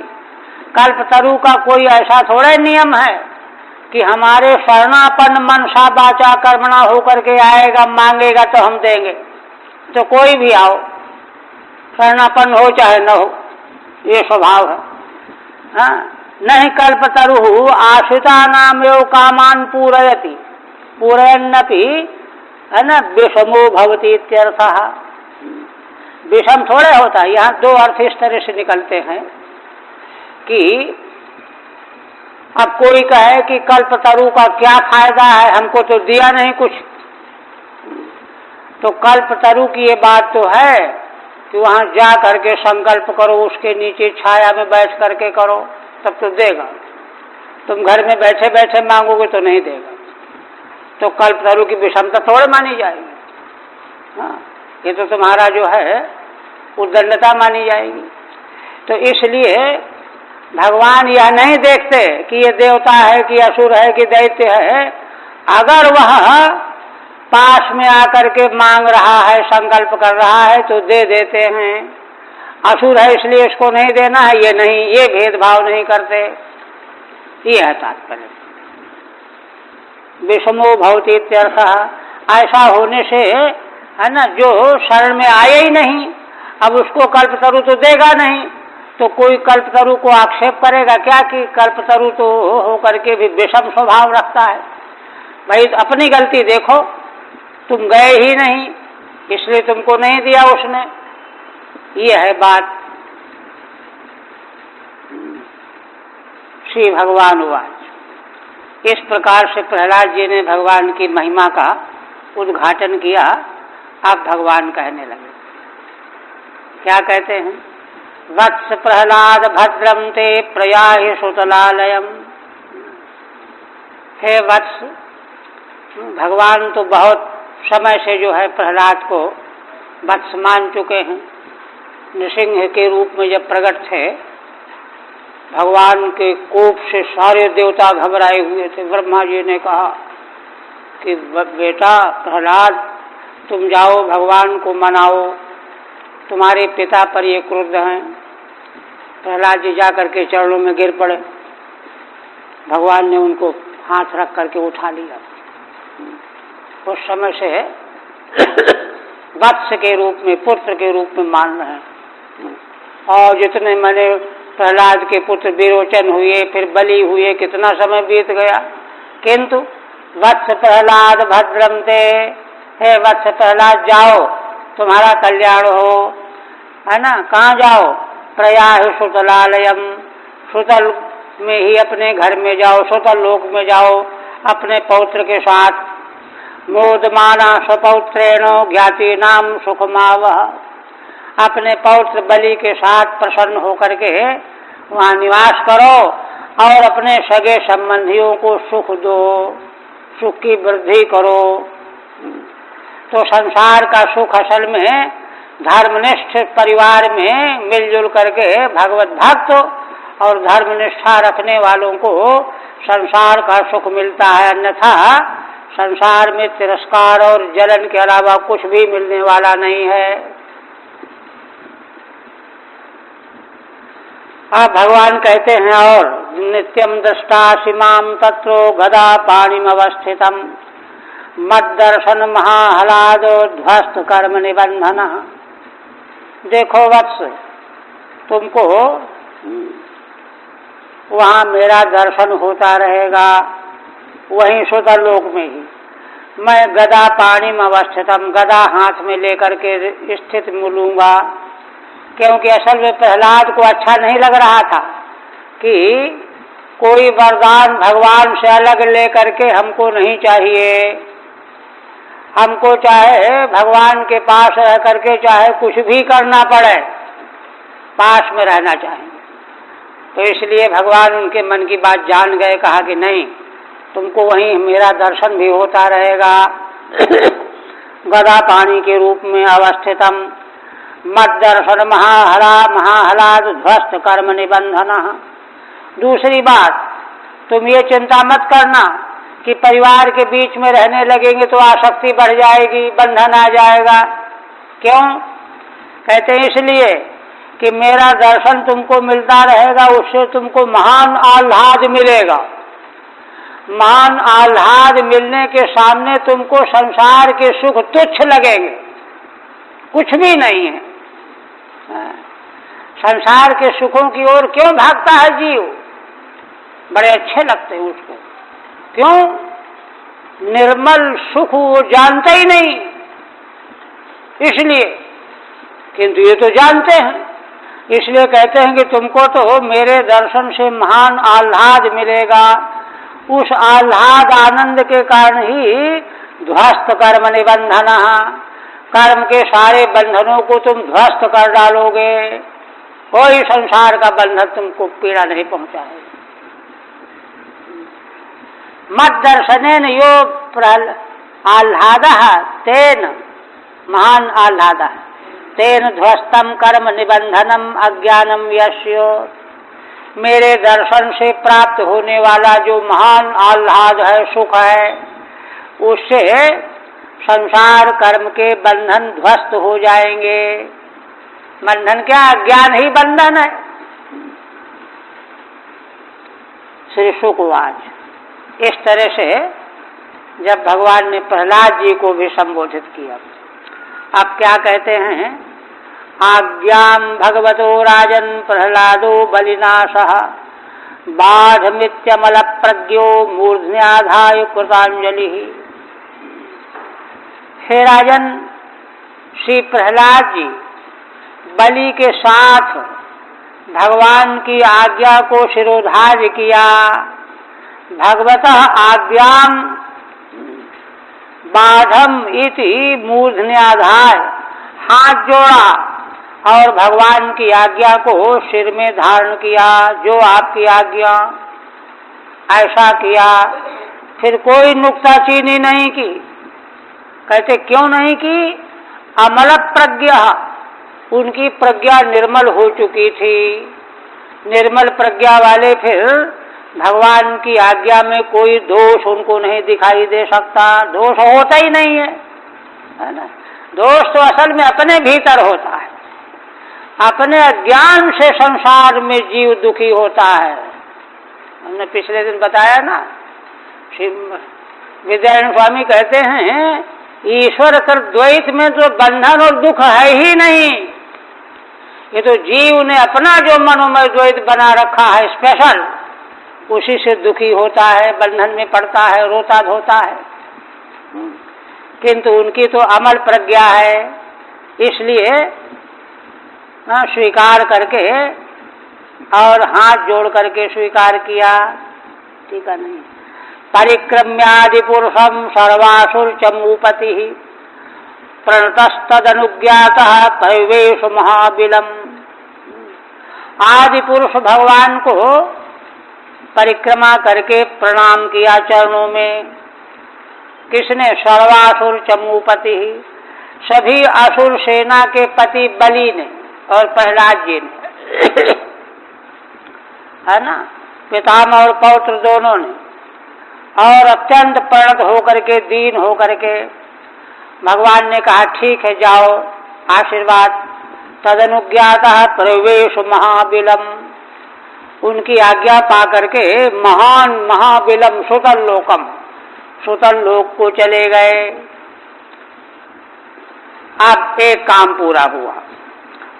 कल्पतरु का कोई ऐसा थोड़ा नियम है कि हमारे शरणापन्न मनसा वाचा कर्मणा होकर के आएगा, मांगेगा तो हम देंगे। तो कोई भी आओ, शरणापन्न हो चाहे न हो, ये स्वभाव है। हाँ, नहीं, कल्पतरु आश्रिता नामेव कामान पूरयति पूरयन्नपि, है ना, विषमो भवति इत्यर्थः। विषम थोड़े होता है, यहाँ दो अर्थ इस तरह से निकलते हैं कि अब कोई कहे कि कल्पतरु का क्या फायदा है, हमको तो दिया नहीं कुछ। तो कल्पतरु की ये बात तो है कि वहां जा करके संकल्प करो, उसके नीचे छाया में बैठ करके करो, तब तो देगा। तुम घर में बैठे बैठे मांगोगे तो नहीं देगा। तो कल्पतरु की विषमता थोड़े मानी जाएगी। हाँ, ये तो तुम्हारा जो है उद्दंडता मानी जाएगी। तो इसलिए भगवान यह नहीं देखते कि ये देवता है कि असुर है कि दैत्य है। अगर वह पास में आकर के मांग रहा है, संकल्प कर रहा है, तो दे देते हैं। असुर है इसलिए इसको नहीं देना है, ये नहीं, ये भेदभाव नहीं करते। ये है तात्पर्य। विषमो भवति इत्यर्थः, ऐसा होने से, है ना, जो शरण में आए ही नहीं, अब उसको कल्पतरु तो देगा नहीं, तो कोई कल्पतरु को आक्षेप करेगा क्या कि कल्पतरु तो हो करके भी विषम स्वभाव रखता है। भाई अपनी गलती देखो, तुम गए ही नहीं, इसलिए तुमको नहीं दिया उसने। ये है बात। श्री भगवान वाच। इस प्रकार से प्रहलाद जी ने भगवान की महिमा का उद्घाटन किया। अब भगवान कहने लगे, क्या कहते हैं? वत्स प्रहलाद भद्रम ते प्रयाहि सुतलालयम। हे वत्स, भगवान तो बहुत समय से जो है प्रहलाद को वत्स मान चुके हैं। नृसिंह के रूप में जब प्रकट थे, भगवान के कोप से सारे देवता घबराए हुए थे। ब्रह्मा जी ने कहा कि बेटा प्रहलाद, तुम जाओ भगवान को मनाओ, तुम्हारे पिता पर ये क्रुद्ध हैं। प्रहलाद जी जाकर के चरणों में गिर पड़े। भगवान ने उनको हाथ रख करके उठा लिया। उस समय से वत्स के रूप में, पुत्र के रूप में मान रहे हैं। और जितने मैंने प्रहलाद के पुत्र विरोचन हुए, फिर बलि हुए, कितना समय बीत गया, किंतु वत्स प्रहलाद भद्रम ते, हे वत्स प्रहलाद जाओ, तुम्हारा कल्याण हो, है ना। कहाँ जाओ? प्रयाहि सुतलालयम, सुतल में ही अपने घर में जाओ, सुतल लोक में जाओ अपने पौत्र के साथ। मोदमाना स्वपौत्रेण ज्ञाति नाम सुखमावह, अपने पौत्र बलि के साथ प्रसन्न होकर के वहाँ निवास करो और अपने सगे संबंधियों को सुख दो, सुख की वृद्धि करो। तो संसार का सुख असल में धर्मनिष्ठ परिवार में मिलजुल करके भगवत भक्त और धर्मनिष्ठा रखने वालों को संसार का सुख मिलता है। अन्यथा संसार में तिरस्कार और जलन के अलावा कुछ भी मिलने वाला नहीं है। अब भगवान कहते हैं, और नित्यम दृष्टा सीमाम तत्रो गदा पाणिम अवस्थितम मद दर्शन महाहलाद ध्वस्त कर्म निबंधन। देखो वत्स, तुमको वहाँ मेरा दर्शन होता रहेगा, वहीं सुतल लोक में ही। मैं गदा पाणिम अवस्थितम, गदा हाथ में लेकर के स्थित मिलूंगा। क्योंकि असल में प्रहलाद को अच्छा नहीं लग रहा था कि कोई वरदान भगवान से अलग लेकर के हमको नहीं चाहिए। हमको चाहे भगवान के पास रह करके चाहे कुछ भी करना पड़े, पास में रहना चाहिए। तो इसलिए भगवान उनके मन की बात जान गए। कहा कि नहीं, तुमको वहीं मेरा दर्शन भी होता रहेगा। गदा पाणी के रूप में अवस्थितम मद दर्शन महाहलाद ध्वस्त कर्म निबंधन। दूसरी बात, तुम ये चिंता मत करना कि परिवार के बीच में रहने लगेंगे तो आसक्ति बढ़ जाएगी, बंधन आ जाएगा। क्यों? कहते हैं इसलिए कि मेरा दर्शन तुमको मिलता रहेगा, उससे तुमको महान आह्लाद मिलेगा। महान आह्लाद मिलने के सामने तुमको संसार के सुख तुच्छ लगेंगे, कुछ भी नहीं है। संसार के सुखों की ओर क्यों भागता है जीव? बड़े अच्छे लगते हैं उसको। क्यों? निर्मल सुख वो जानते ही नहीं, इसलिए। किंतु ये तो जानते हैं, इसलिए कहते हैं कि तुमको तो मेरे दर्शन से महान आह्लाद मिलेगा। उस आह्लाद आनंद के कारण ही ध्वस्त कर्म निबंधन, कर्म के सारे बंधनों को तुम ध्वस्त कर डालोगे। कोई संसार का बंधन तुमको पीड़ा नहीं पहुंचाएगा। मद दर्शनेन यो आह्लाद तेन, महान आह्लाद तेन ध्वस्तम कर्म निबंधनम अज्ञानम यस्य। मेरे दर्शन से प्राप्त होने वाला जो महान आह्लाद है, सुख है, उससे संसार कर्म के बंधन ध्वस्त हो जाएंगे। बंधन क्या? अज्ञान ही बंधन है। श्री शुकवाच। इस तरह से जब भगवान ने प्रहलाद जी को भी संबोधित किया, अब क्या कहते हैं? आज्ञाम भगवतो राजन प्रहलादो बलिनाशः बाढ़मित्यमल प्रज्ञो मूर्ध्न्याधाय कृतांजलि। हे राजन, श्री प्रहलाद जी बलि के साथ भगवान की आज्ञा को शिरोधार्य किया। भगवतः आज्ञाम बाधम इति मूर्धन्याधाय, हाथ जोड़ा और भगवान की आज्ञा को सिर में धारण किया। जो आपकी आज्ञा, ऐसा किया। फिर कोई नुक्ताचीनी नहीं की। कहते क्यों नहीं की? अमल प्रज्ञा, उनकी प्रज्ञा निर्मल हो चुकी थी। निर्मल प्रज्ञा वाले फिर भगवान की आज्ञा में कोई दोष उनको नहीं दिखाई दे सकता। दोष होता ही नहीं है ना। दोष तो असल में अपने भीतर होता है। अपने अज्ञान से संसार में जीव दुखी होता है। हमने पिछले दिन बताया ना, श्री विद्यारायण स्वामी कहते हैं ईश्वर कर द्वैत में तो बंधन और दुख है ही नहीं। ये तो जीव ने अपना जो मनोमय द्वैत बना रखा है स्पेशल, उसी से दुखी होता है, बंधन में पड़ता है, रोता धोता है। किंतु उनकी तो अमल प्रज्ञा है, इसलिए स्वीकार करके और हाथ जोड़ करके स्वीकार किया। ठीक है नहीं? परिक्रम्यादि पुरुषम सर्वासुर चमूपति प्रणतस्तदनुज्ञातः परिवेश महाबिलम। आदि पुरुष भगवान को परिक्रमा करके प्रणाम किया चरणों में। किसने? सर्वासुर चमूपति, सभी असुर सेना के पति बलि ने और प्रहलाद जी ने, है ना, पितामह और पौत्र दोनों ने। और अत्यंत प्रणत होकर के, दीन होकर के भगवान ने कहा ठीक है जाओ, आशीर्वाद। तदनुज्ञातः प्रवेश महाबिलम, उनकी आज्ञा पा करके महान महाबिलम सुतल लोकम, सुतल लोक को चले गए। अब एक काम पूरा हुआ।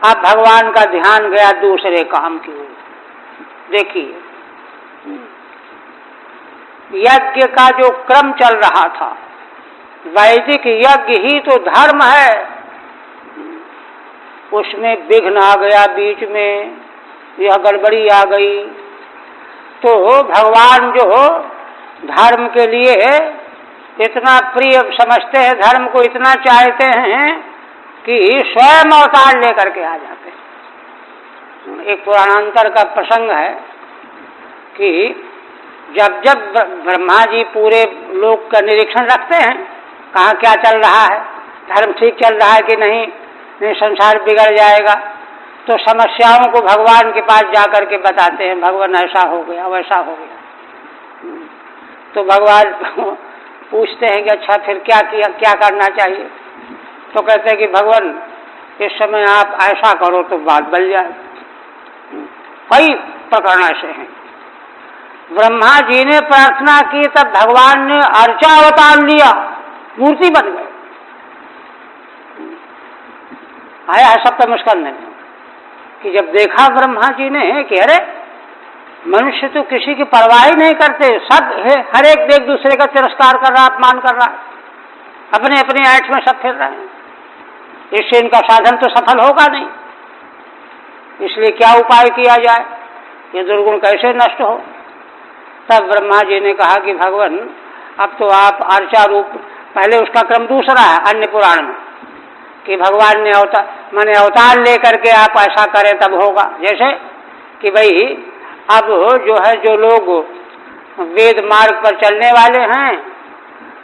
अब भगवान का ध्यान गया दूसरे काम की ओर। देखिए, यज्ञ का जो क्रम चल रहा था, वैदिक यज्ञ ही तो धर्म है, उसमें विघ्न आ गया बीच में, यह गड़बड़ी आ गई। तो भगवान जो धर्म के लिए इतना प्रिय समझते हैं, धर्म को इतना चाहते हैं कि स्वयं अवतार लेकर के आ जाते हैं। एक पुराणांतर का प्रसंग है कि जब जब ब्रह्मा जी पूरे लोक का निरीक्षण रखते हैं, कहाँ क्या चल रहा है, धर्म ठीक चल रहा है कि नहीं, नहीं संसार बिगड़ जाएगा, तो समस्याओं को भगवान के पास जाकर के बताते हैं, भगवान ऐसा हो गया वैसा हो गया। तो भगवान पूछते हैं कि अच्छा फिर क्या किया, क्या करना चाहिए? तो कहते हैं कि भगवान इस समय आप ऐसा करो तो बात बन जाए। कई प्रकरण ऐसे हैं। ब्रह्मा जी ने प्रार्थना की तब भगवान ने अर्चा अवतार लिया, मूर्ति बन गए। आया है सप्तमस्कंध में कि जब देखा ब्रह्मा जी ने कि अरे मनुष्य तो किसी की परवाह ही नहीं करते, सब हर एक दूसरे का तिरस्कार कर रहा, अपमान कर रहा, अपने अपने ऐठ में सब फिर रहे हैं, इससे इनका साधन तो सफल होगा नहीं। इसलिए क्या उपाय किया जाए, ये दुर्गुण कैसे नष्ट हो? तब ब्रह्मा जी ने कहा कि भगवान अब तो आप अर्चा रूप, पहले उसका क्रम दूसरा है अन्य पुराण में कि भगवान ने अवतार लेकर के आप ऐसा करें तब होगा। जैसे कि भाई अब जो है, जो लोग वेद मार्ग पर चलने वाले हैं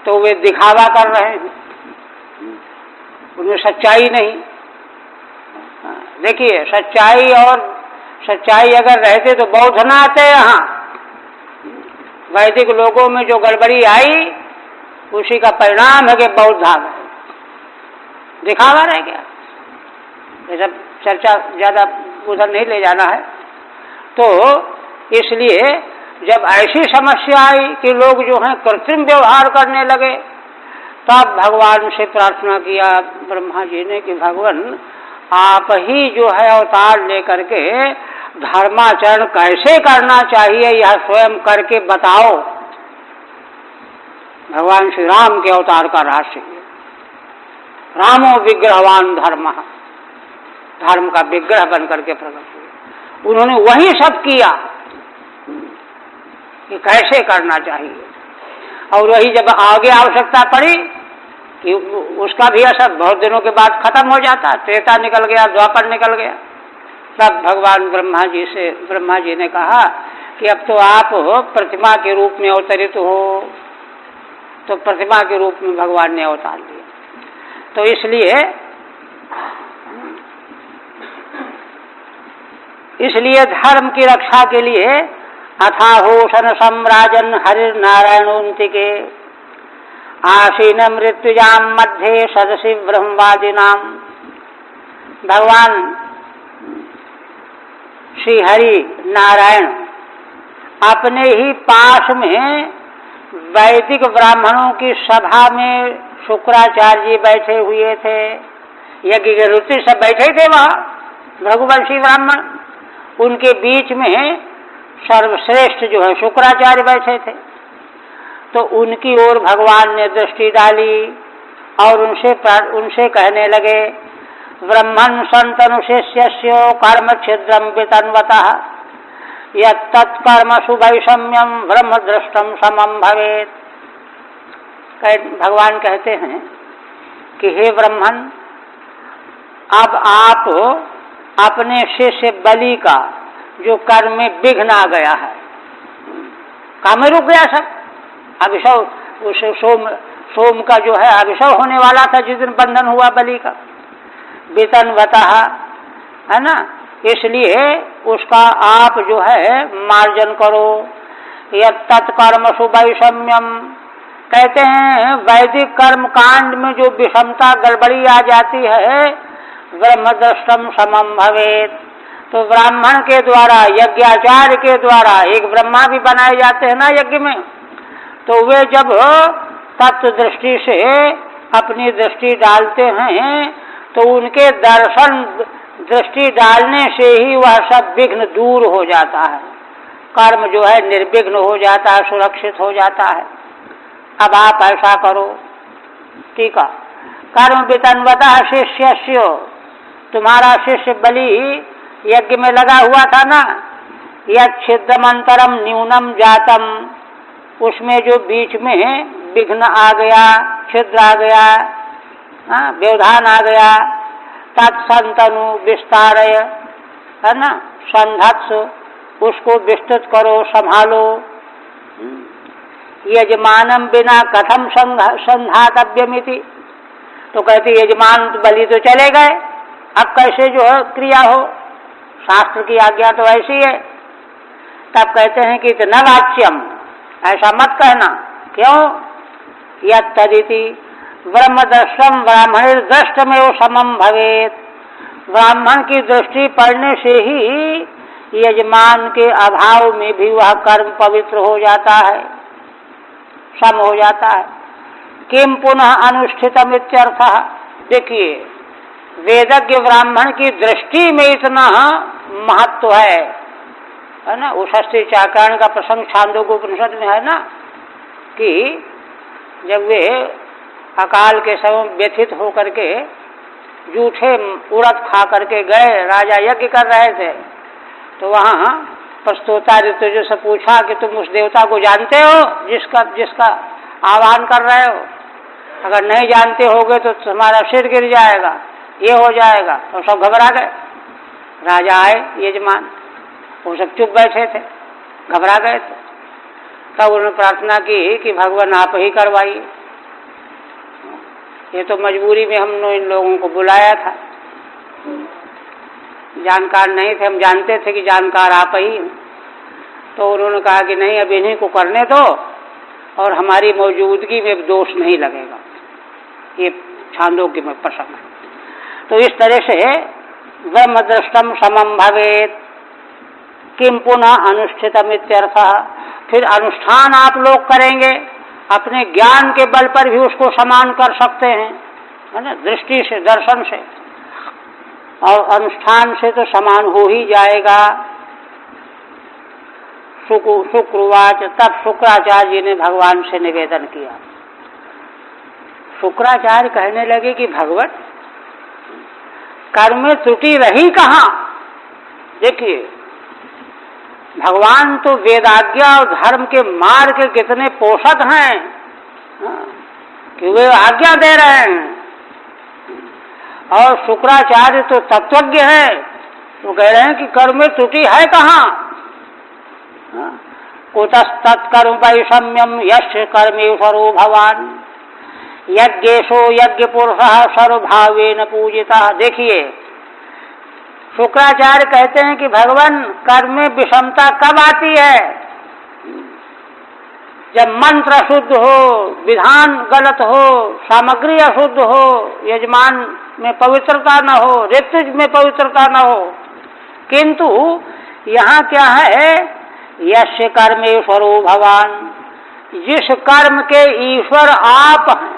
तो वे दिखावा कर रहे हैं, उनमें सच्चाई नहीं। देखिए, सच्चाई अगर रहते तो बौद्ध न आते यहाँ। वैदिक लोगों में जो गड़बड़ी आई उसी का परिणाम है कि बौद्ध आ गए, दिखावा रह गया। ये सब चर्चा ज्यादा उधर नहीं ले जाना है। तो इसलिए जब ऐसी समस्या आई कि लोग जो हैं कृत्रिम व्यवहार करने लगे, तब भगवान से प्रार्थना किया ब्रह्मा जी ने कि भगवान आप ही जो है अवतार लेकर के धर्माचरण कैसे करना चाहिए यह स्वयं करके बताओ। भगवान श्री राम के अवतार का रहस्य है। रामो विग्रहवान धर्म, धर्म का विग्रह बन करके प्रकट हुए। उन्होंने वही सब किया कि कैसे करना चाहिए, और वही जब आगे आवश्यकता पड़ी कि उसका भी असर बहुत दिनों के बाद खत्म हो जाता, त्रेता निकल गया, द्वापर निकल गया, तब भगवान ब्रह्मा जी ने कहा कि अब तो आप प्रतिमा के रूप में अवतरित हो। तो प्रतिमा के रूप में भगवान ने अवतार लिया। तो इसलिए धर्म की रक्षा के लिए अथाहोषण सम्राजन हरिर नारायणोन्तिके आसीन मृत्युजाम मध्य सदसि ब्रह्मवादिनाम। भगवान श्री हरि नारायण अपने ही पास में वैदिक ब्राह्मणों की सभा में शुक्राचार्य जी बैठे हुए थे, यज्ञ के ऋषि सब बैठे थे वहाँ रघुवंशी ब्राह्मण, उनके बीच में सर्वश्रेष्ठ जो है शुक्राचार्य बैठे थे। तो उनकी ओर भगवान ने दृष्टि डाली और उनसे कहने लगे, ब्रह्मन् संतनुशिष्यस्य कर्म छिद्रम वितन्वतः यत्तत्कर्मसु वैषम्यम ब्रह्म दृष्टम समम भवेत्। भगवान कहते हैं कि हे ब्रह्मन, अब आप अपने शिष्य बलि का जो कर्म में विघ्न आ गया है, काम में रुक गया सब, अभिषव उस सोम का जो है अभिषव होने वाला था जिस दिन बंधन हुआ बलि का, वितन्वतः, है ना, इसलिए उसका आप जो है मार्जन करो। यत्तत्कर्मसु वैषम्यम, कहते हैं वैदिक कर्म कांड में जो विषमता गड़बड़ी आ जाती है, ब्रह्मदृष्टम समम भवेत्। तो ब्राह्मण के द्वारा, यज्ञाचार्य के द्वारा, एक ब्रह्मा भी बनाए जाते हैं ना यज्ञ में, तो वे जब तत्व दृष्टि से अपनी दृष्टि डालते हैं तो उनके दर्शन दृष्टि डालने से ही वह सब विघ्न दूर हो जाता है, कर्म जो है निर्विघ्न हो जाता है, सुरक्षित हो जाता है। अब आप ऐसा करो, ठीक है। कर्म वितन्वतः शिष्यस्य, तुम्हारा शिष्य बलि यज्ञ में लगा हुआ था ना, यच्छिद्रमंतरम न्यूनम जातम, उसमें जो बीच में विघ्न आ गया, छिद्र आ गया, व्यवधान आ गया, तत्संतनु विस्तारय, है ना, संधत्स, उसको विस्तृत करो, संभालो। यजमानम बिना कथम संधातव्यमिति, तो कहते यजमान बलि तो चले गए, अब कैसे जो है क्रिया हो, शास्त्र की आज्ञा तो ऐसी है। तब कहते हैं कि न वाच्यम, ऐसा मत कहना, क्यों, यत्तदिति ब्रह्मदर्शम ब्राह्मण दृष्टमेव समम भवेत्। ब्राह्मण की दृष्टि पड़ने से ही यजमान के अभाव में भी वह कर्म पवित्र हो जाता है, सम हो जाता है। किम पुनः अनुष्ठितम इत्यर्थः, देखिए वेदज्ञ ब्राह्मण की दृष्टि में इतना महत्व है ना। उषस्थि चाकरण का प्रसंग छांदोग्य उपनिषद में है ना, कि जब वे अकाल के समय व्यथित होकर के जूठे उड़द खा करके गए, राजा यज्ञ कर रहे थे, तो वहाँ प्रस्तोता ऋतुज से पूछा कि तुम उस देवता को जानते हो जिसका आह्वान कर रहे हो, अगर नहीं जानते होगे तो तुम्हारा सिर गिर जाएगा, ये हो जाएगा। तो सब घबरा गए। राजा आए यजमान, वो सब चुप बैठे थे, घबरा गए थे। तब उन्होंने प्रार्थना की कि भगवान आप ही करवाइए, ये तो मजबूरी में हमने इन लोगों को बुलाया था, जानकार नहीं थे, हम जानते थे कि जानकार आप ही। तो उन्होंने कहा कि नहीं, अब इन्हीं को करने दो और हमारी मौजूदगी में दोष नहीं लगेगा। ये छांदोग्य में प्रसंग है। तो इस तरह से ब्रह्मदृष्टम समम भवेत्, किम पुनः अनुष्ठितम इत्यर्थः। फिर अनुष्ठान आप लोग करेंगे, अपने ज्ञान के बल पर भी उसको समान कर सकते हैं, है ना, दृष्टि से, दर्शन से, और अनुष्ठान से तो समान हो ही जाएगा। शुक्रवाच, तब शुक्राचार्य जी ने भगवान से निवेदन किया, शुक्राचार्य कहने लगे कि भगवत, कर्म में त्रुटि रही कहाँ? देखिए, भगवान तो वेदाज्ञा और धर्म के मार्ग के कितने पोषक हैं कि वे आज्ञा दे रहे हैं, और शुक्राचार्य तो तत्वज्ञ है, तो कह रहे हैं कि कर्म में त्रुटि है कहाँ? कुतस्तत्कर्म वैषम्यम यस्य कर्मेश्वरो भवान यज्ञेशो यज्ञ पुरुषः सर्वभावेन पूजितः। देखिए, शुक्राचार्य कहते हैं कि भगवान, कर्म में विषमता कब आती है? जब मंत्र अशुद्ध हो, विधान गलत हो, सामग्री अशुद्ध हो, यजमान में पवित्रता न हो, ऋतुज में पवित्रता न हो। किंतु यहाँ क्या है? यस्य कर्मेश्वरो भवान, जिस कर्म के ईश्वर आप हैं,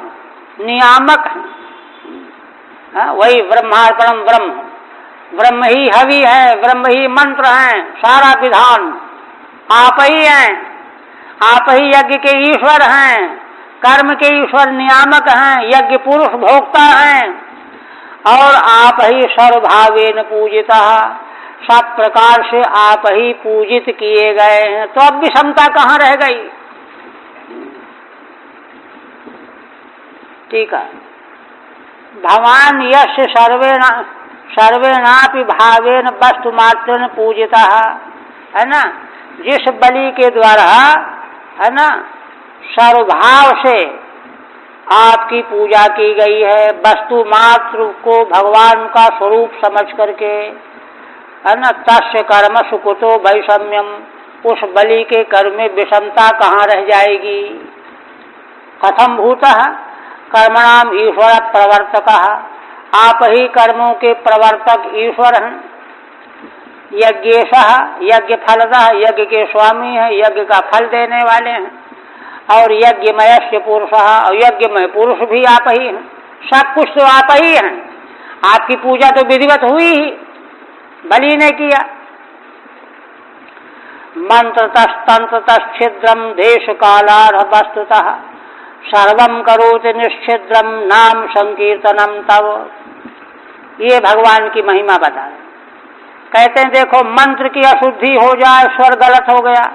नियामक हैं, वही ब्रह्मार्पणम ब्रह्म, ब्रह्म ही हवि है, ब्रह्म ही मंत्र है, सारा विधान आप ही हैं, आप ही यज्ञ के ईश्वर हैं, कर्म के ईश्वर नियामक हैं, यज्ञ पुरुष भोक्ता हैं, और आप ही सर्वभावेन पूजिता, सब प्रकार से आप ही पूजित किए गए हैं। तो अब विषमता कहाँ रह गई? ठीक है, भगवान यश सर्वेणापि भावेन वस्तु मात्रेण पूजिता है ना। जिस बलि के द्वारा, है ना, सर्वभाव से आपकी पूजा की गई है, वस्तु मात्र को भगवान का स्वरूप समझ करके, है ना, तस्य कर्म सुकुतो वैषम्यम, उस बलि के कर्म में विषमता कहाँ रह जाएगी? कथम भूतः कर्मणाम ईश्वर प्रवर्तकः, आप ही कर्मों के प्रवर्तक ईश्वर हैं। यज्ञेशः यज्ञ फलदः, यज्ञ के स्वामी हैं, यज्ञ का फल देने वाले हैं, और यज्ञमयस्य पुरुषः, और यज्ञमय पुरुष भी आप ही हैं। सब कुछ तो आप ही हैं। आपकी पूजा तो विधिवत हुई ही, बलि ने किया। मंत्रतस्तंत्रतश्छिद्रम देश कालार्ह वस्तुतः सर्वं करोति निश्छिद्रम नाम संकीर्तनम तव। ये भगवान की महिमा बता रहे। कहते हैं देखो, मंत्र की अशुद्धि हो जाए, स्वर गलत हो गया,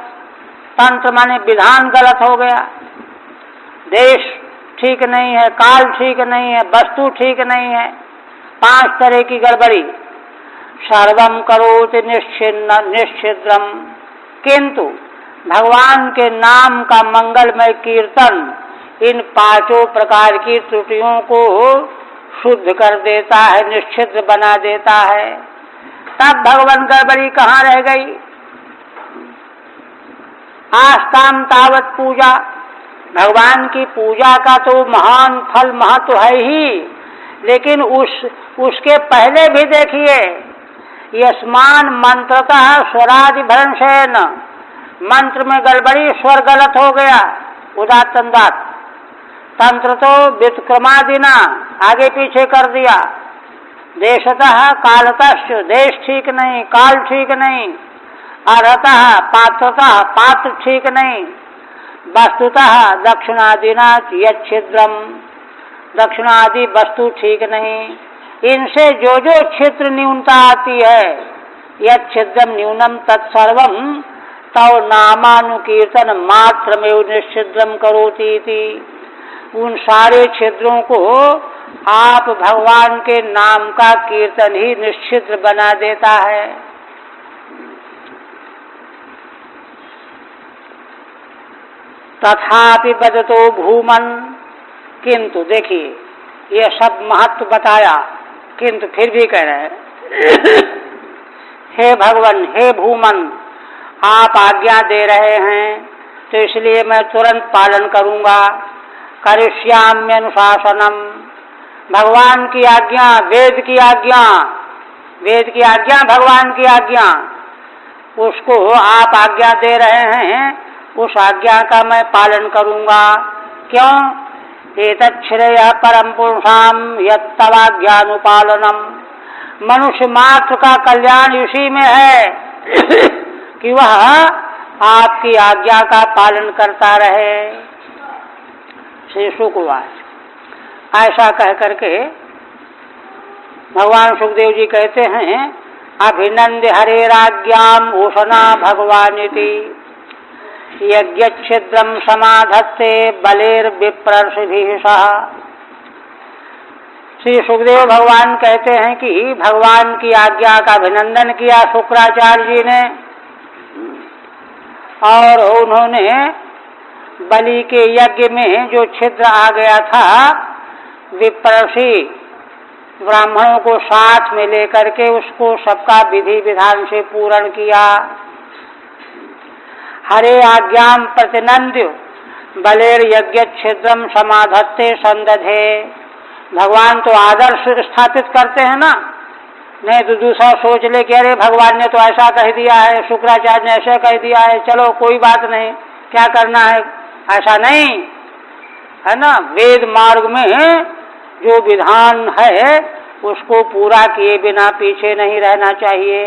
तंत्र माने विधान गलत हो गया, देश ठीक नहीं है, काल ठीक नहीं है, वस्तु ठीक नहीं है, 5 तरह की गड़बड़ी। सर्वम करोति निश्चिद्रम, किंतु भगवान के नाम का मंगलमय कीर्तन इन 5 प्रकार की त्रुटियों को शुद्ध कर देता है, निश्चिद्र बना देता है। तब भगवान गड़बड़ी कहाँ रह गई? आस्ताम तावत पूजा, भगवान की पूजा का तो महान फल महत्व है ही, लेकिन उसके पहले भी देखिए, यस्मान मंत्रतः स्वरादि भ्रंशेन, मंत्र में गड़बड़ी, स्वर गलत हो गया, उदात्त तंदात, तंत्र तो व्युत्क्रमादिना आगे पीछे कर दिया, देशतः कालतश्च, देश ठीक नहीं, काल ठीक नहीं, अर्हतः पात्रतः, पात्र ठीक नहीं, वस्तुतः दक्षिणादिना यच्छिद्रम, दक्षिणादि वस्तु ठीक नहीं। इनसे जो जो क्षेत्र न्यूनता आती है, यच्छिद्रम न्यूनम तत्सर्वम तव नामानुकीर्तन मात्रमेव निश्चिद्रम करोति इति। उन सारे छिद्रों को आप भगवान के नाम का कीर्तन ही निश्चिद्र बना देता है। तथापि बदतो भूमन, किंतु देखिए, ये सब महत्व बताया, किंतु फिर भी कह रहे हैं हे भगवान, हे भूमन, आप आज्ञा दे रहे हैं तो इसलिए मैं तुरंत पालन करूंगा। करिष्याम्यनुशासनम, भगवान की आज्ञा, वेद की आज्ञा, वेद की आज्ञा, भगवान की आज्ञा, उसको आप आज्ञा दे रहे हैं, उस आज्ञा का मैं पालन करूंगा। क्यों? एतच्छ्रेयः परम पुरुषाम यत्तवाज्ञानुपालनम, मनुष्य मात्र का कल्याण इसी में है कि वह आपकी आज्ञा का पालन करता रहे। श्री शुकवाच ऐसा कह करके भगवान सुखदेव जी कहते हैं, अभिनंद हरेराज्ञाम उषना भगवानिति यज्ञ छिद्रम समाधत्ते बलेर विप्रर्षिभिः सह। श्री सुखदेव भगवान कहते हैं कि भगवान की आज्ञा का अभिनंदन किया शुक्राचार्य जी ने, और उन्होंने बलि के यज्ञ में जो छिद्र आ गया था, विप्रर्षि ब्राह्मणों को साथ में लेकर के उसको सबका विधि विधान से पूर्ण किया। हरे आज्ञाम प्रतिनंद्य बलेर यज्ञ छिद्रम समाधत्ते संदधे। भगवान तो आदर्श स्थापित करते हैं ना, नहीं तो दूसरा सोच ले कि अरे भगवान ने तो ऐसा कह दिया है, शुक्राचार्य ने ऐसा कह दिया है, चलो कोई बात नहीं, क्या करना है, ऐसा नहीं है ना। वेद मार्ग में जो विधान है उसको पूरा किए बिना पीछे नहीं रहना चाहिए।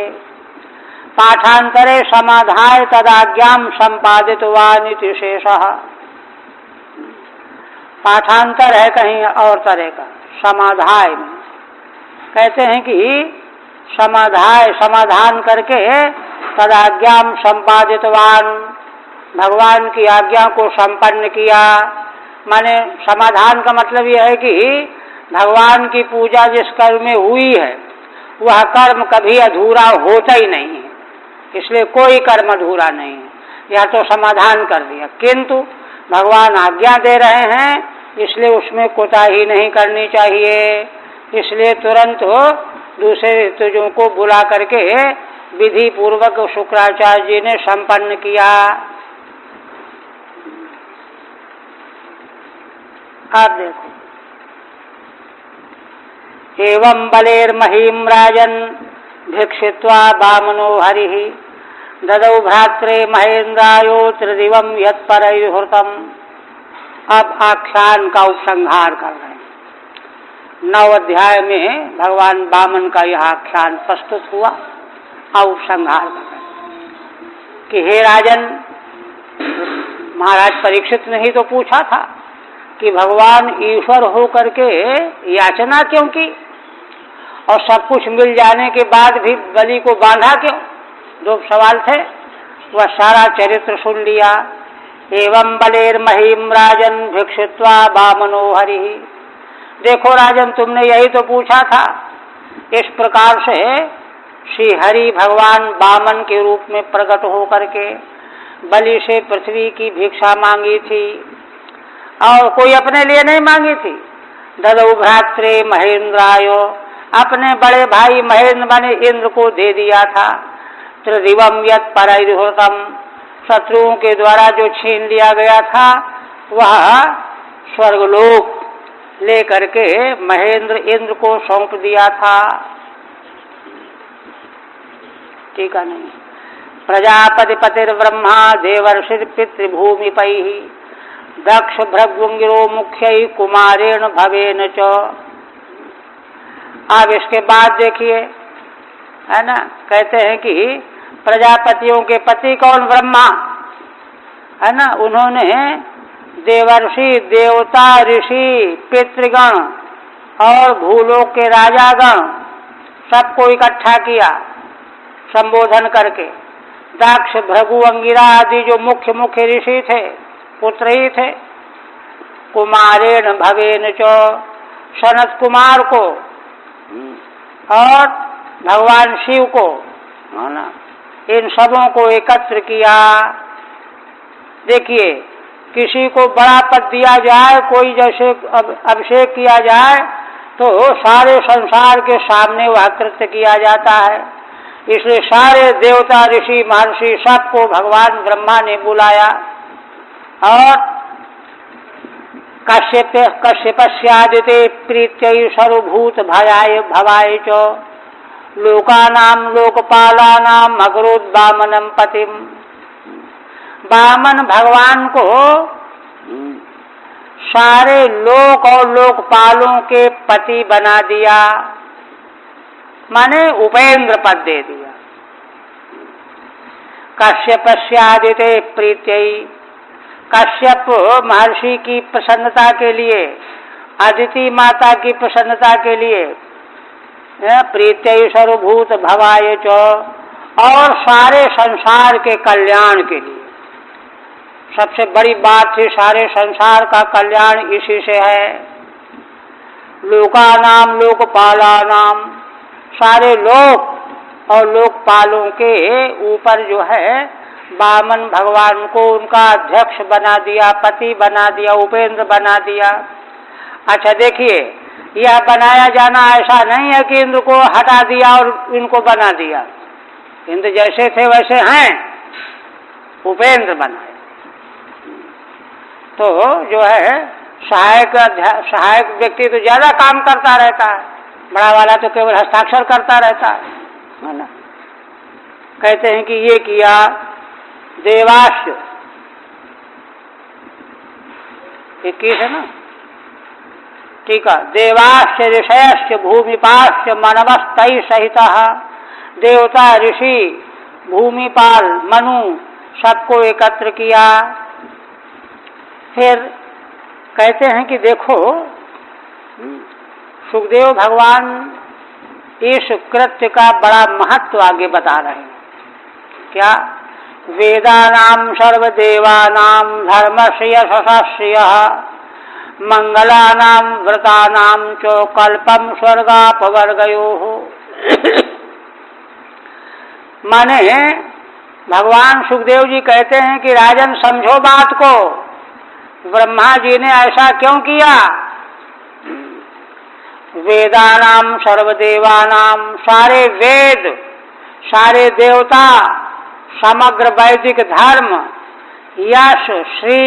पाठांतरे समाधाय तदाज्ञाम संपादितवानिति शेषः। पाठांतर है कहीं और तरह का, समाधाय में कहते हैं कि समाधाय समाधान करके तदाज्ञाम संपादितवान, भगवान की आज्ञा को संपन्न किया। माने समाधान का मतलब यह है कि भगवान की पूजा जिस कर्म में हुई है वह कर्म कभी अधूरा होता ही नहीं है, इसलिए कोई कर्म अधूरा नहीं है, यह तो समाधान कर दिया। किंतु भगवान आज्ञा दे रहे हैं इसलिए उसमें कोताही नहीं करनी चाहिए, इसलिए तुरंत दूसरे ऋतुजों को बुला करके विधि पूर्वक शुक्राचार्य जी ने संपन्न किया। आप देखो, एवं बलेर महीम राजन भिक्षित्वा वामनो हरिः ददौ भ्रात्रे महेन्द्रायो त्रिदिवम यत्परैर्हृतम्। अब आख्यान का उपसंहार कर रहे हैं। 9 अध्याय में भगवान वामन का यह आख्यान प्रस्तुत हुआ, अब उपसंहार कर रहे हैं कि हे राजन, महाराज परीक्षित ने ही तो पूछा था कि भगवान ईश्वर हो करके याचना क्यों की, और सब कुछ मिल जाने के बाद भी बलि को बांधा क्यों। 2 सवाल थे, वह सारा चरित्र सुन लिया। एवं बलेर महीम राजन भिक्षित्वा वामनो हरिः। देखो राजन, तुमने यही तो पूछा था। इस प्रकार से श्री हरि भगवान वामन के रूप में प्रकट हो करके बलि से पृथ्वी की भिक्षा मांगी थी, और कोई अपने लिए नहीं मांगी थी। ददौ भ्रात्रे महेन्द्रायो, अपने बड़े भाई महेंद्र बने इंद्र को दे दिया था। त्रिदिवम यत् परैर्हृतम्, शत्रुओं के द्वारा जो छीन लिया गया था वह स्वर्गलोक ले करके महेंद्र इंद्र को सौंप दिया था। ठीक है नहीं। प्रजापति पतिर्ब्रह्मा देवर्षि पितृभूमिपैः दक्ष भृगुंगिरो मुख्य कुमारेण भवेन च। अब इसके बाद देखिए, है ना, कहते हैं कि प्रजापतियों के पति कौन, ब्रह्मा, है ना, उन्होंने देवर्षि देवता ऋषि पितृगण और भूलोक के राजागण सबको इकट्ठा किया संबोधन करके। दक्ष भृगु अंगिरा आदि जो मुख्य मुख्य ऋषि थे पुत्र ही थे। कुमारेण भवेन च, सनत कुमार को और भगवान शिव को, है ना, इन सबों को एकत्र किया। देखिए, किसी को बड़ा पद दिया जाए, कोई जैसे अभिषेक किया जाए तो सारे संसार के सामने वह कृत्य किया जाता है। इसलिए सारे देवता ऋषि महर्षि सबको भगवान ब्रह्मा ने बुलाया और कश्यपस्यादिते प्रीत्यै सर्वभूत भयाय भवाय च लोकानाम लोकपालानाम अकरोत् वामनम पतिम। वामन भगवान को सारे लोक और लोकपालों के पति बना दिया, माने उपेंद्र पद दे दिया। कश्यपस्यादिते प्रीत्यै, कश्यप महर्षि की प्रसन्नता के लिए अदिति माता की प्रसन्नता के लिए, प्रीत्यै सर्वभूत भवाय च, और सारे संसार के कल्याण के लिए। सबसे बड़ी बात थी सारे संसार का कल्याण इसी से है। लोकानाम लोकपालानाम, सारे लोक और लोकपालों के ऊपर जो है वामन भगवान को उनका अध्यक्ष बना दिया, पति बना दिया, उपेंद्र बना दिया। अच्छा देखिए, यह बनाया जाना ऐसा नहीं है कि इंद्र को हटा दिया और इनको बना दिया। इंद्र जैसे थे वैसे हैं, उपेंद्र बनाए। तो जो है सहायक व्यक्ति तो ज्यादा काम करता रहता है, बड़ा वाला तो केवल हस्ताक्षर करता रहता है ना। कहते हैं कि ये किया देवाश्य 21 है ना, ठीक है। देवाश्य ऋषयश्च भूमिपाश्च मनवस्तै सहितः, देवता ऋषि भूमिपाल मनु सबको एकत्र किया। फिर कहते हैं कि देखो सुखदेव भगवान इस कृत्य का बड़ा महत्व आगे बता रहे हैं। क्या? वेदानाम सर्वदेवानाम धर्मस्य यशस्यः मंगलानाम व्रतानाम च कल्पम स्वर्गापवर्गयोः। माने भगवान सुखदेव जी कहते हैं कि राजन समझो बात को, ब्रह्मा जी ने ऐसा क्यों किया? वेदानाम सर्वदेवानाम, सारे वेद, सारे देवता, समग्र वैदिक धर्म, यश श्री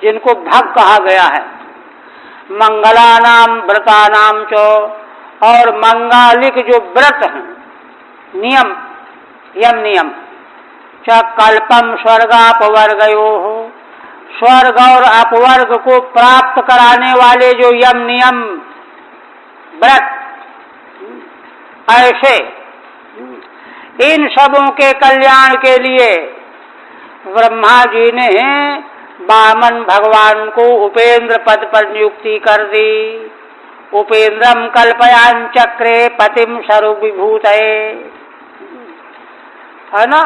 जिनको भग कहा गया है, मंगलानाम व्रतानाम चो, और मंगालिक जो व्रत हैं, नियम, यम नियम, च कल्पम स्वर्गापवर्गयोः, स्वर्ग और अपवर्ग को प्राप्त कराने वाले जो यम नियम व्रत, ऐसे इन सबों के कल्याण के लिए ब्रह्मा जी ने वामन भगवान को उपेंद्र पद पर नियुक्ति कर दी। उपेंद्रम कल्पयान चक्रे पतिम सर्वविभूतये, है ना।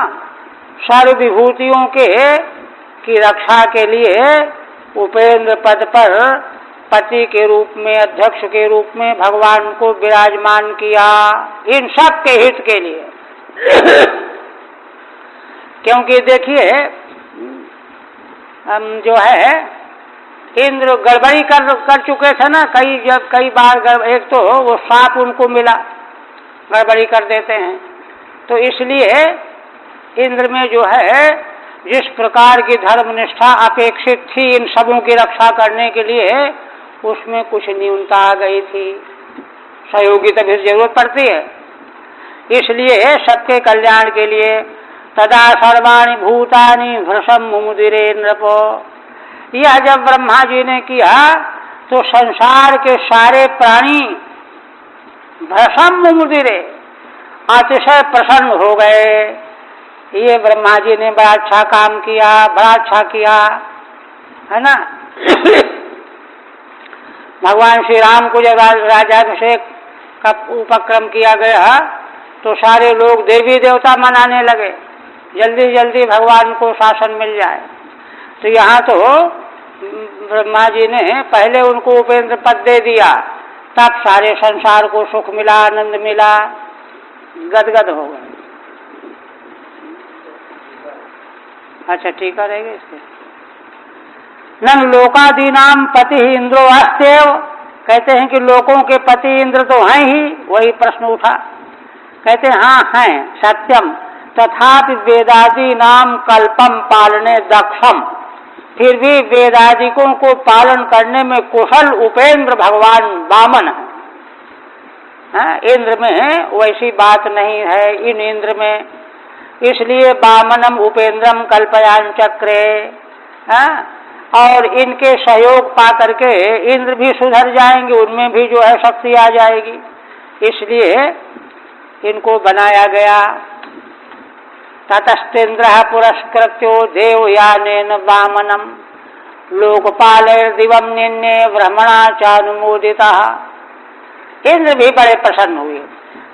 सर्वविभूतियों के की रक्षा के लिए उपेंद्र पद पर पति के रूप में, अध्यक्ष के रूप में भगवान को विराजमान किया, इन सब के हित के लिए। क्योंकि देखिए हम जो है इंद्र गड़बड़ी कर चुके थे ना, कई बार। एक तो वो सांप उनको मिला, गड़बड़ी कर देते हैं, तो इसलिए इंद्र में जो है जिस प्रकार की धर्मनिष्ठा अपेक्षित थी इन सबों की रक्षा करने के लिए, उसमें कुछ न्यूनता आ गई थी। सहयोगी तभी जरूरत पड़ती है। इसलिए सबके कल्याण के लिए तदा सर्वाणि भूतानि भ्रशम मुमुदिरे नृपो, यह जब ब्रह्मा जी ने किया तो संसार के सारे प्राणी भ्रशम मुमुदिरे, अतिशय प्रसन्न हो गए। ये ब्रह्मा जी ने बड़ा अच्छा काम किया, बड़ा अच्छा किया, है ना। भगवान श्री राम को जब राज्याभिषेक का उपक्रम किया गया तो सारे लोग देवी देवता मनाने लगे, जल्दी जल्दी भगवान को शासन मिल जाए। तो यहाँ तो ब्रह्मा जी ने पहले उनको उपेंद्र पद दे दिया, तब सारे संसार को सुख मिला, आनंद मिला, गदगद हो गए। अच्छा ठीक है, रहेगा इसके। नन लोकादीनाम पति इंद्रो अस्तेव, कहते हैं कि लोगों के पति इंद्र तो हैं ही। वही प्रश्न उठा, कहते हैं हाँ हैं, सत्यम, तथापि वेदादि नाम कल्पम पालने दक्षम, फिर भी वेदादिकों को पालन करने में कुशल उपेंद्र भगवान वामन है। इंद्र में वैसी बात नहीं है, इन इंद्र में, इसलिए वामनम उपेंद्रम कल्पयान चक्रे। और इनके सहयोग पा करके इंद्र भी सुधर जाएंगे, उनमें भी जो है शक्ति आ जाएगी, इसलिए इनको बनाया गया। ततस्तेन्द्र पुरस्कृत्यो देवयानेन वामनम, लोकपाल दिवम निन्ने ब्रह्मणा चानुमोदिता। इंद्र भी बड़े प्रसन्न हुए।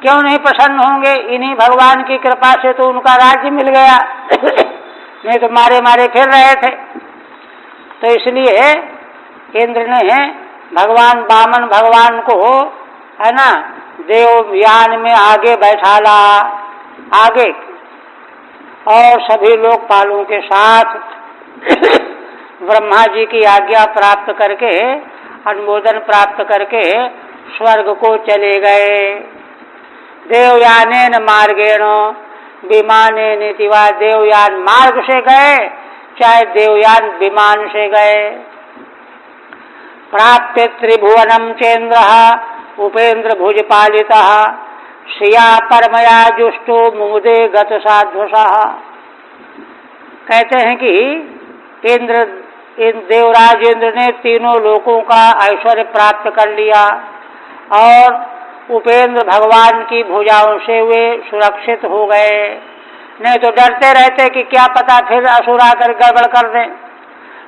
क्यों नहीं प्रसन्न होंगे? इन्हीं भगवान की कृपा से तो उनका राज्य मिल गया नहीं तो मारे मारे फिर रहे थे। तो इसलिए इंद्र ने भगवान वामन भगवान को, है ना, देवयान में आगे बैठाला, आगे, और सभी लोकपालों के साथ ब्रह्मा जी की आज्ञा प्राप्त करके, अनुमोदन प्राप्त करके स्वर्ग को चले गए। देवयानेन मार्गेण विमाने नीतिवा। देवयान मार्ग से गए, चाहे देवयान विमान से गए। प्राप्य त्रिभुवनम चेन्द्र उपेन्द्र भुज पालिता श्रिया परमया जुष्टो मुमुदे गत साध्वसा। कहते हैं कि इंद्र देवराज इंद्र ने तीनों लोकों का ऐश्वर्य प्राप्त कर लिया और उपेंद्र भगवान की भुजाओं से वे सुरक्षित हो गए। नहीं तो डरते रहते कि क्या पता फिर असुर आकर गड़बड़ कर दें।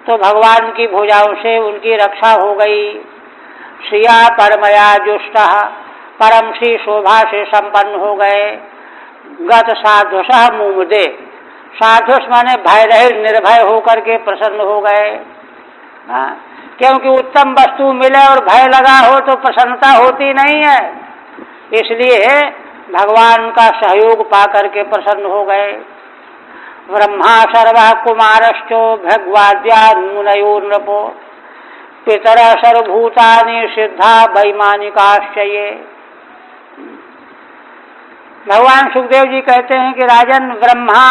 तो भगवान की भुजाओं से उनकी रक्षा हो गई। श्रिया परमया जुष्टा, परम सी शोभा से संपन्न हो गए। गत साधुषः मुमुदे, साधुष माने भय रहित निर्भय होकर के प्रसन्न हो गए। क्योंकि उत्तम वस्तु मिले और भय लगा हो तो प्रसन्नता होती नहीं है। इसलिए भगवान का सहयोग पाकर के प्रसन्न हो गए। ब्रह्मा सर्वः कुमारश्चो भगवाद्या मुनयो नृपो पितर सर्वभूतानि सिद्धा वैमानिकाश्च ये। भगवान सुखदेव जी कहते हैं कि राजन, ब्रह्मा,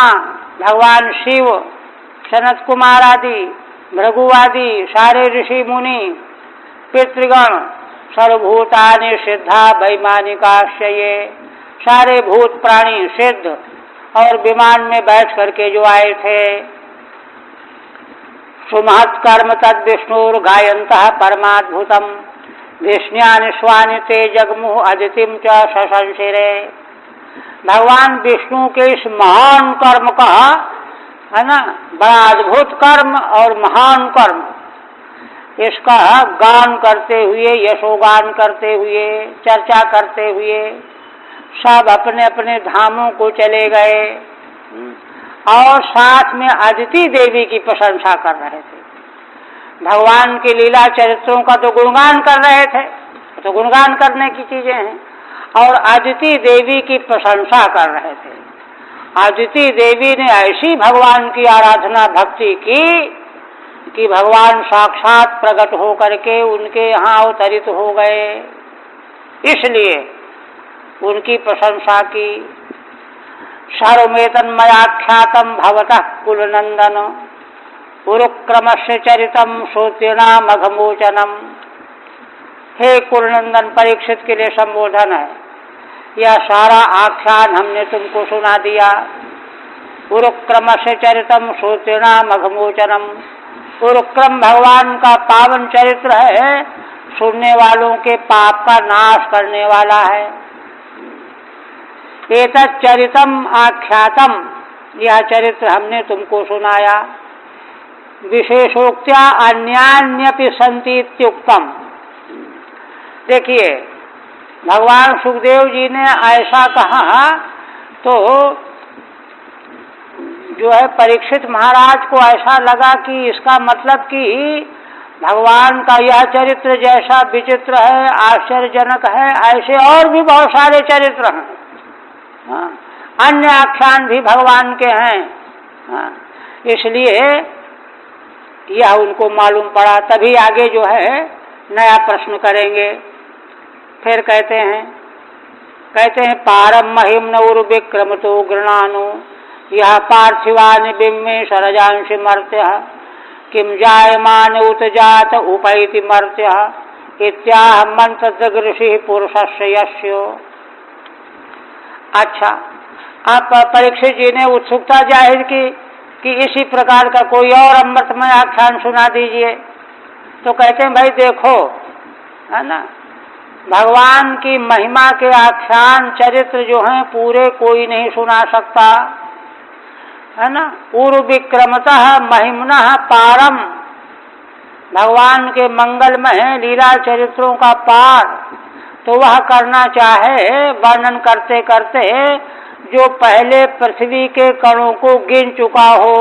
भगवान शिव, सनत कुमार आदि, भृगु आदि सारे ऋषि मुनि, पितृगण, सर्वभूतानि सिद्धा वैमानिकाश्च ये, सारे भूत प्राणी सिद्ध और विमान में बैठ करके जो आए थे। सुमहत् कर्म तद विष्णुर गायन्तः परमाद्भुतम विष्ण्यानि स्वानि ते जगमुह अदितिम च सशंसिरे। भगवान विष्णु के इस महान कर्म का, है ना, बड़ा अद्भुत कर्म और महान कर्म, इसका गान करते हुए, यशोगान करते हुए, चर्चा करते हुए सब अपने अपने धामों को चले गए और साथ में अदिति देवी की प्रशंसा कर रहे थे। भगवान की लीला चरित्रों का तो गुणगान कर रहे थे, तो गुणगान करने की चीजें हैं, और अदिति देवी की प्रशंसा कर रहे थे। अदिति देवी ने ऐसी भगवान की आराधना भक्ति की कि भगवान साक्षात प्रकट होकर के उनके यहाँ अवतरित हो गए। इसलिए उनकी प्रशंसा की। सर्वमेतन्मयाख्यातम भवतः कुलनंदन उरुक्रमस्य चरितम श्रोत्रिणा मघमोचनम। हे कुलनंदन, परीक्षित के लिए संबोधन है। यह सारा आख्यान हमने तुमको सुना दिया। उरुक्रमस्य चरितम श्रोत्रिणा मघमोचनम। उरुक्रम भगवान का पावन चरित्र है, सुनने वालों के पाप का नाश करने वाला है। एतत् चरितम आख्यातम, यह चरित्र हमने तुमको सुनाया। विशेषोक्त्या अन्यान्यपि सन्ति इत्युक्तम। देखिए, भगवान सुखदेव जी ने ऐसा कहा तो जो है परीक्षित महाराज को ऐसा लगा कि इसका मतलब कि भगवान का यह चरित्र जैसा विचित्र है, आश्चर्यजनक है, ऐसे और भी बहुत सारे चरित्र हैं। अन्य आख्यान भी भगवान के हैं। इसलिए यह उनको मालूम पड़ा। तभी आगे जो है नया प्रश्न करेंगे। फिर कहते हैं पारम महिम्न उर्विक्रम तो गृणानु यह पार्थिवानि बिम्मे सरजांसि मर्त्य किम जायमान उत जात उपैति मर्त्य इत्याह मंत्र ऋषि पुरुषस्य यस्यो। अच्छा, आप परीक्षित जी ने उत्सुकता जाहिर की कि इसी प्रकार का कोई और अमृतमय आख्यान सुना दीजिए। तो कहते हैं भाई देखो, है ना, भगवान की महिमा के आख्यान चरित्र जो हैं पूरे कोई नहीं सुना सकता, है ना। उर्विक्रमतः महिम्नः पारम, भगवान के मंगलमय लीला चरित्रों का पार तो वह करना चाहे वर्णन करते करते जो पहले पृथ्वी के कणों को गिन चुका हो,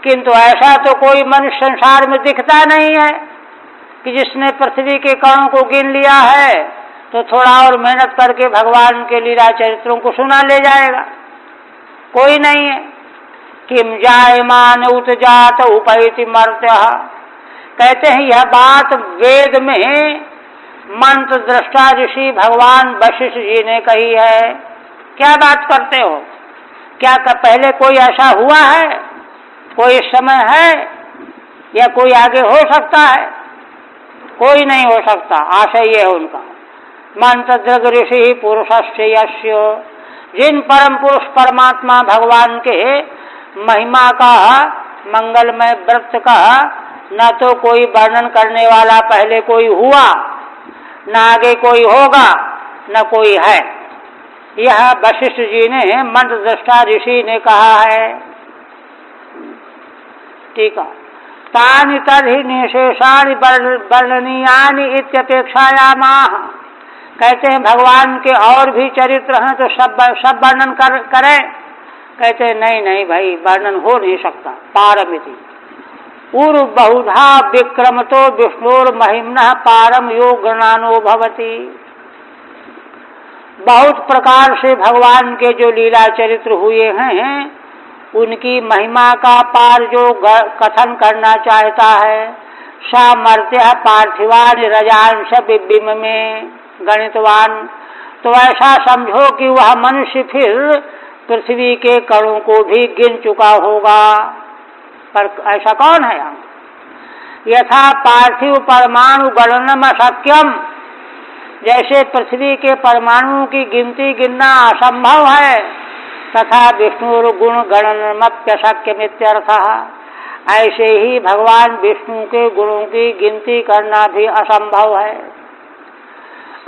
किंतु ऐसा तो कोई मनुष्य संसार में दिखता नहीं है कि जिसने पृथ्वी के कणों को गिन लिया है तो थोड़ा और मेहनत करके भगवान के लीला चरित्रों को सुना ले जाएगा। कोई नहीं है। किम जायमान उत जात उपैति मर्त्य, कहते हैं यह बात वेद में मंत्र दृष्टा ऋषि भगवान वशिष्ठ जी ने कही है। क्या बात करते हो? क्या पहले कोई ऐसा हुआ है? कोई समय है या कोई आगे हो सकता है? कोई नहीं हो सकता। आशय ये है उनका। मंत्र दृग ऋषि पुरुषस्य यस्य, जिन परम पुरुष परमात्मा भगवान के महिमा का मंगलमय व्रत का न तो कोई वर्णन करने वाला पहले कोई हुआ, न आगे कोई होगा, न कोई है। यह वशिष्ठ जी ने मंत्र दृष्टा ऋषि ने कहा है। ठीक है। तानि तर्हि निशेषाणि वर्णनीयानि इत्यपेक्षायामाह, कहते हैं भगवान के और भी चरित्र हैं तो सब वर्णन करें। कहते हैं नहीं भाई, वर्णन हो नहीं सकता। पारमिति पूर्व बहुधा विक्रम तो विष्णुर महिम्नः पारम योग गणानो भवति। बहुत प्रकार से भगवान के जो लीला चरित्र हुए हैं उनकी महिमा का पार जो कथन करना चाहता है, सामर्थ्य पार्थिवान रजांश बिबिम में गणितवान, तो ऐसा समझो कि वह मनुष्य फिर पृथ्वी के कणों को भी गिन चुका होगा। पर ऐसा कौन है? यथा पार्थिव परमाणु गणनम अशक्यम, जैसे पृथ्वी के परमाणुओं की गिनती गिनना असंभव है, तथा विष्णु गुण गणनमप्यशक्यमित्यर्थः, ऐसे ही भगवान विष्णु के गुणों की गिनती करना भी असंभव है।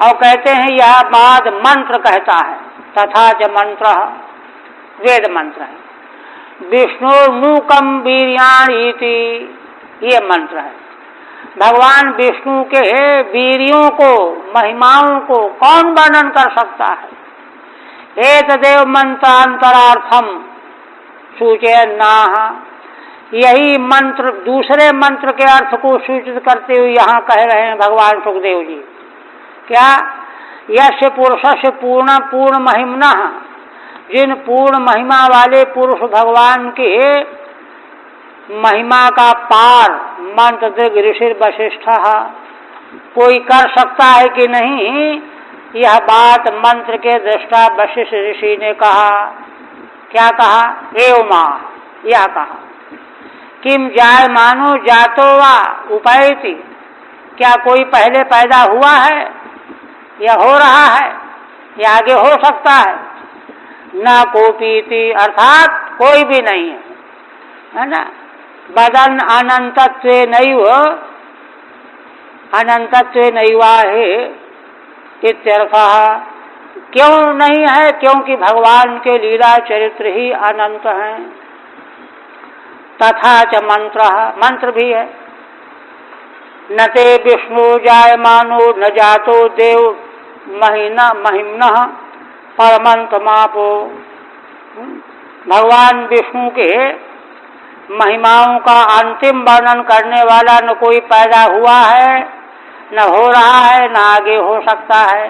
और कहते हैं यह बात मंत्र कहता है। तथा च मंत्र वेद मंत्र है। विष्णु नूकम वीर्याणीति, ये मंत्र है। भगवान विष्णु के वीर्यों को, महिमाओं को कौन वर्णन कर सकता है? एतदेव मंत्रांतरार्थम सूचयन्नाह, यही मंत्र दूसरे मंत्र के अर्थ को सूचित करते हुए यहाँ कह रहे हैं भगवान सुखदेव जी। क्या? यस्य पुरुषस्य पूर्ण महिम्नः, जिन पूर्ण महिमा वाले पुरुष भगवान के महिमा का पार मंत्र दृग ऋषि वशिष्ठ, कोई कर सकता है कि नहीं? यह बात मंत्र के दृष्टा वशिष्ठ ऋषि ने कहा। क्या कहा? एवमा, यह कहा। किम जाय मानो जातो वा उपैति, क्या कोई पहले पैदा हुआ है या हो रहा है या आगे हो सकता है? न कोपीति, अर्थात कोई भी नहीं है ना। बदन अनंतत्व नैवाहे इत्यर्थः, क्यों नहीं है? क्योंकि भगवान के लीला चरित्र ही अनंत हैं। तथा च मंत्र, मंत्र भी है। न ते विष्णु जायमानो न जातो देव महिम्नः परमंत मापो, भगवान विष्णु के महिमाओं का अंतिम वर्णन करने वाला न कोई पैदा हुआ है, न हो रहा है, न आगे हो सकता है।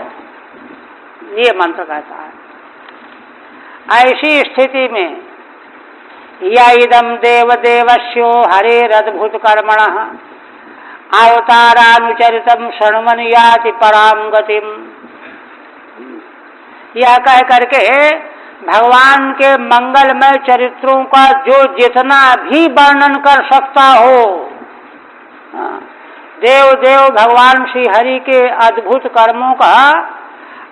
ये मंत्र कहता है। ऐसी स्थिति में या इदम देवदेवस्यो हरेरद्भुत कर्मणः अवतारानुचरितम शर्मन याति पराम गतिम, यह कह करके भगवान के मंगलमय चरित्रों का जो जितना भी वर्णन कर सकता हो, देव भगवान श्री हरि के अद्भुत कर्मों का,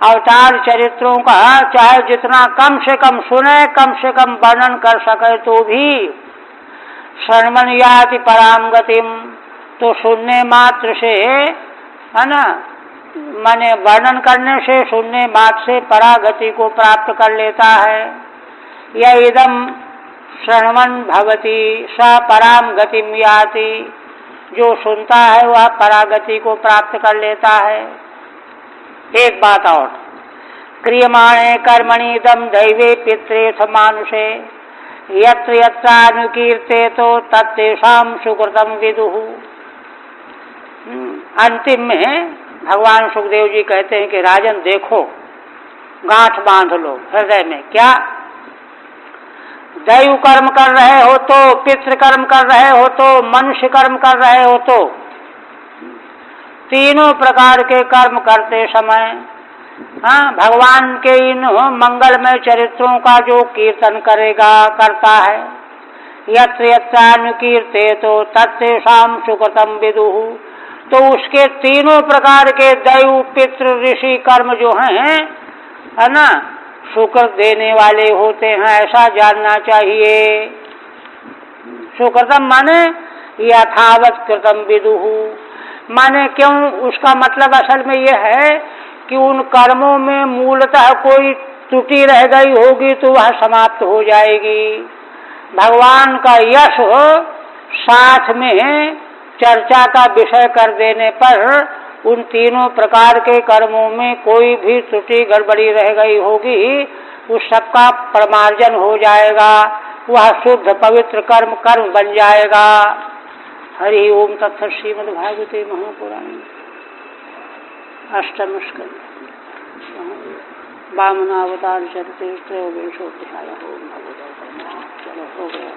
अवतार चरित्रों का चाहे जितना कम से कम सुने, कम से कम वर्णन कर सके तो भी शर्मन याति पराम गतिम, तो सुनने मात्र से, है ना, माने वर्णन करने से, सुनने मात्र से परागति को प्राप्त कर लेता है। यह इदम श्रवण भवति स पराम गतिम याति, जो सुनता है वह परागति को प्राप्त कर लेता है। एक बात और, क्रियमाणे कर्मणिदम दैवे पितृथ मानुषे यत्र यत्रानुकीर्ते तो तत्तेषां सुकृतम विदुः। अंतिम में भगवान सुखदेव जी कहते हैं कि राजन देखो, गांठ बांध लो हृदय में, क्या दैव कर्म कर रहे हो तो, पितृ कर्म कर रहे हो तो, मनुष्य कर्म कर रहे हो तो, तीनों प्रकार के कर्म करते समय भगवान के इन मंगलमय चरित्रों का जो कीर्तन करेगा, करता है, यत्र यत्रानुकीर्ते तो तत्तेषां सुकृतम विदुः, तो उसके तीनों प्रकार के दैव पितृ ऋषि कर्म जो हैं, है ना, सुकृत देने वाले होते हैं, ऐसा जानना चाहिए। सुकृतम माने यथावत कृतम विदुः, माने क्यों, उसका मतलब असल में यह है कि उन कर्मों में मूलतः कोई त्रुटि रह गई होगी तो वह समाप्त हो जाएगी। भगवान का यश साथ में चर्चा का विषय कर देने पर उन तीनों प्रकार के कर्मों में कोई भी त्रुटि गड़बड़ी रह गई होगी, उस सबका प्रमार्जन हो जाएगा, वह शुद्ध पवित्र कर्म बन जाएगा। हरि ओम तत्सत्। श्रीमद्भागवते महापुराणे अष्टम स्कंध वामनावतार चरिते त्रयोदशोऽध्यायः। ओम भगवते। चलो हो गया।